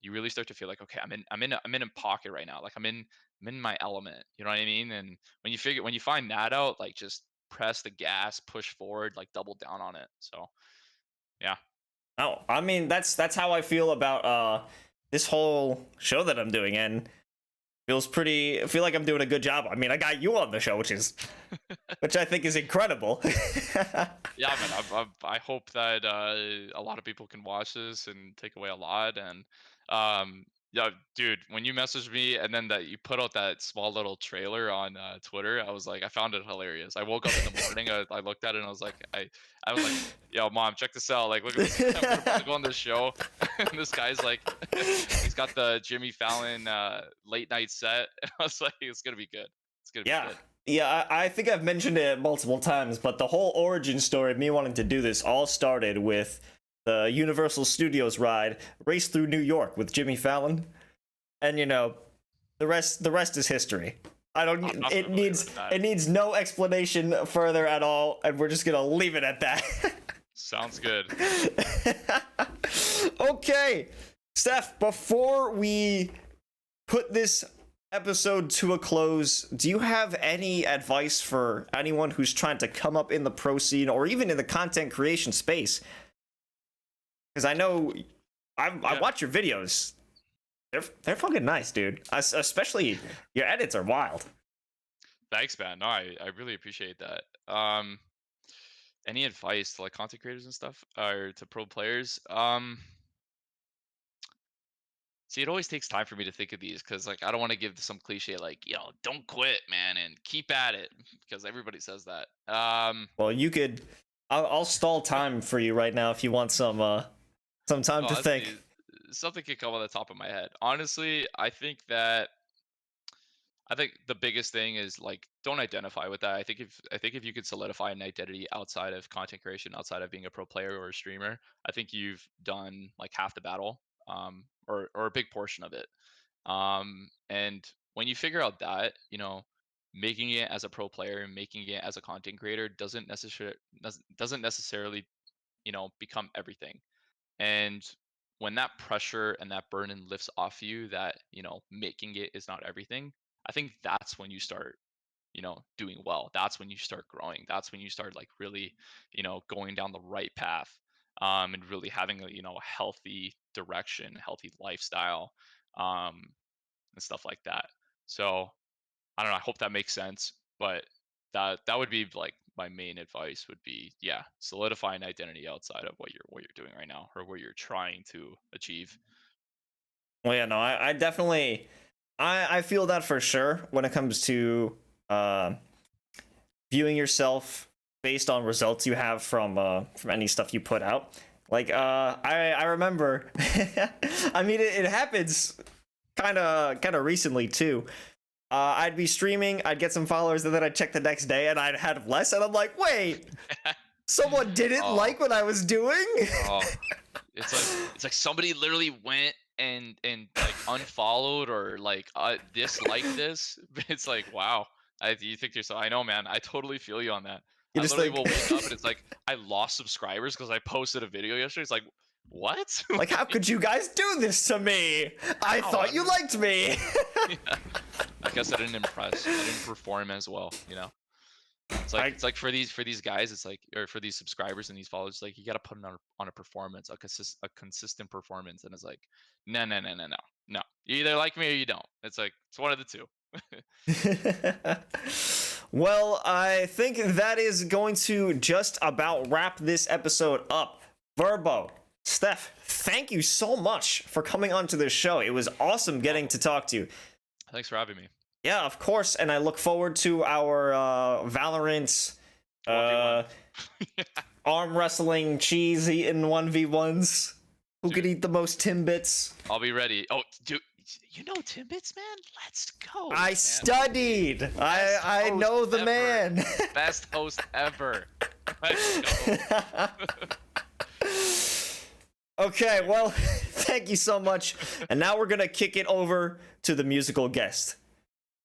you really start to feel like, okay, I'm in a pocket right now. Like I'm in my element. You know what I mean? And when you find that out, like just press the gas, push forward, like double down on it. So yeah. oh, I mean, that's how I feel about this whole show that I'm doing, and I feel like I'm doing a good job. I mean, I got you on the show, which I think is incredible. Yeah, man. I hope that a lot of people can watch this and take away a lot. And yeah, dude, when you messaged me and then that you put out that small little trailer on Twitter, I was like, I found it hilarious. I woke up in the morning, I looked at it and I was like, yo, mom, check this out. Like, look at this. We're about to go on this show, and this guy's like, he's got the Jimmy Fallon late night set. And I was like, it's gonna be good. It's gonna be Yeah. good. Yeah, I think I've mentioned it multiple times, but the whole origin story of me wanting to do this all started with the Universal Studios ride, Race Through New York with Jimmy Fallon. And the rest is history. I don't I'm not it familiar needs with that. it needs no explanation further at all, and we're just going to leave it at that. Sounds good. Okay. Steph, before we put this episode to a close, do you have any advice for anyone who's trying to come up in the pro scene or even in the content creation space? Because I know I Yeah. watch your videos. They're fucking nice, dude. Especially your edits are wild. Thanks, man. No, I really appreciate that. Any advice to like content creators and stuff, or to pro players? See, it always takes time for me to think of these because like I don't want to give some cliche like, don't quit, man, and keep at it because everybody says that. Well, you could. I'll stall time for you right now if you want some time to think. Honestly, something could come on the top of my head. Honestly, I think the biggest thing is like don't identify with that. I think if you could solidify an identity outside of content creation, outside of being a pro player or a streamer, I think you've done like half the battle, or a big portion of it. And when you figure out that, making it as a pro player and making it as a content creator doesn't necessarily become everything. And when that pressure and that burden lifts off you, that making it is not everything, I think that's when you start doing well. That's when you start growing. That's when you start like really going down the right path, and really having a healthy direction, healthy lifestyle, um and stuff like that. So I don't know, I hope that makes sense, but that would be like my main advice would be, yeah, solidify an identity outside of what you're doing right now or what you're trying to achieve. Well, yeah, no, I definitely, I feel that for sure when it comes to uh, viewing yourself based on results you have from any stuff you put out. Like, I remember, I mean, it happens kind of recently too. I'd be streaming, I'd get some followers, and then I'd check the next day, and I'd have less, and I'm like, wait, someone didn't Oh, like what I was doing. oh, it's like somebody literally went and like unfollowed or like disliked this. It's like, wow. You think to yourself, I know, man. I totally feel you on that. You I just literally think, will wake up and it's like I lost subscribers because I posted a video yesterday. It's like, what? like, how could you guys do this to me? I Wow, thought you liked me. yeah. I guess I didn't impress. I didn't perform as well. It's like I it's like for these guys, it's like, or for these subscribers and these followers, like you got to put it on a performance, a consistent performance, and it's like, no, no, no, no, no. No, you either like me or you don't. It's like it's one of the two. Well, I think that is going to just about wrap this episode up. Verbo, Steph, thank you so much for coming onto this show. It was awesome getting to talk to you. Thanks for having me. Yeah, of course, and I look forward to our Valorant 1v1. arm wrestling, cheese eating 1v1s. Who could eat the most Timbits? I'll be ready. Oh, dude, you know Timbits, man? Let's go. I man. studied. I host know the ever. man. Best host ever. Let's go. Okay, well, thank you so much. And now we're going to kick it over to the musical guest.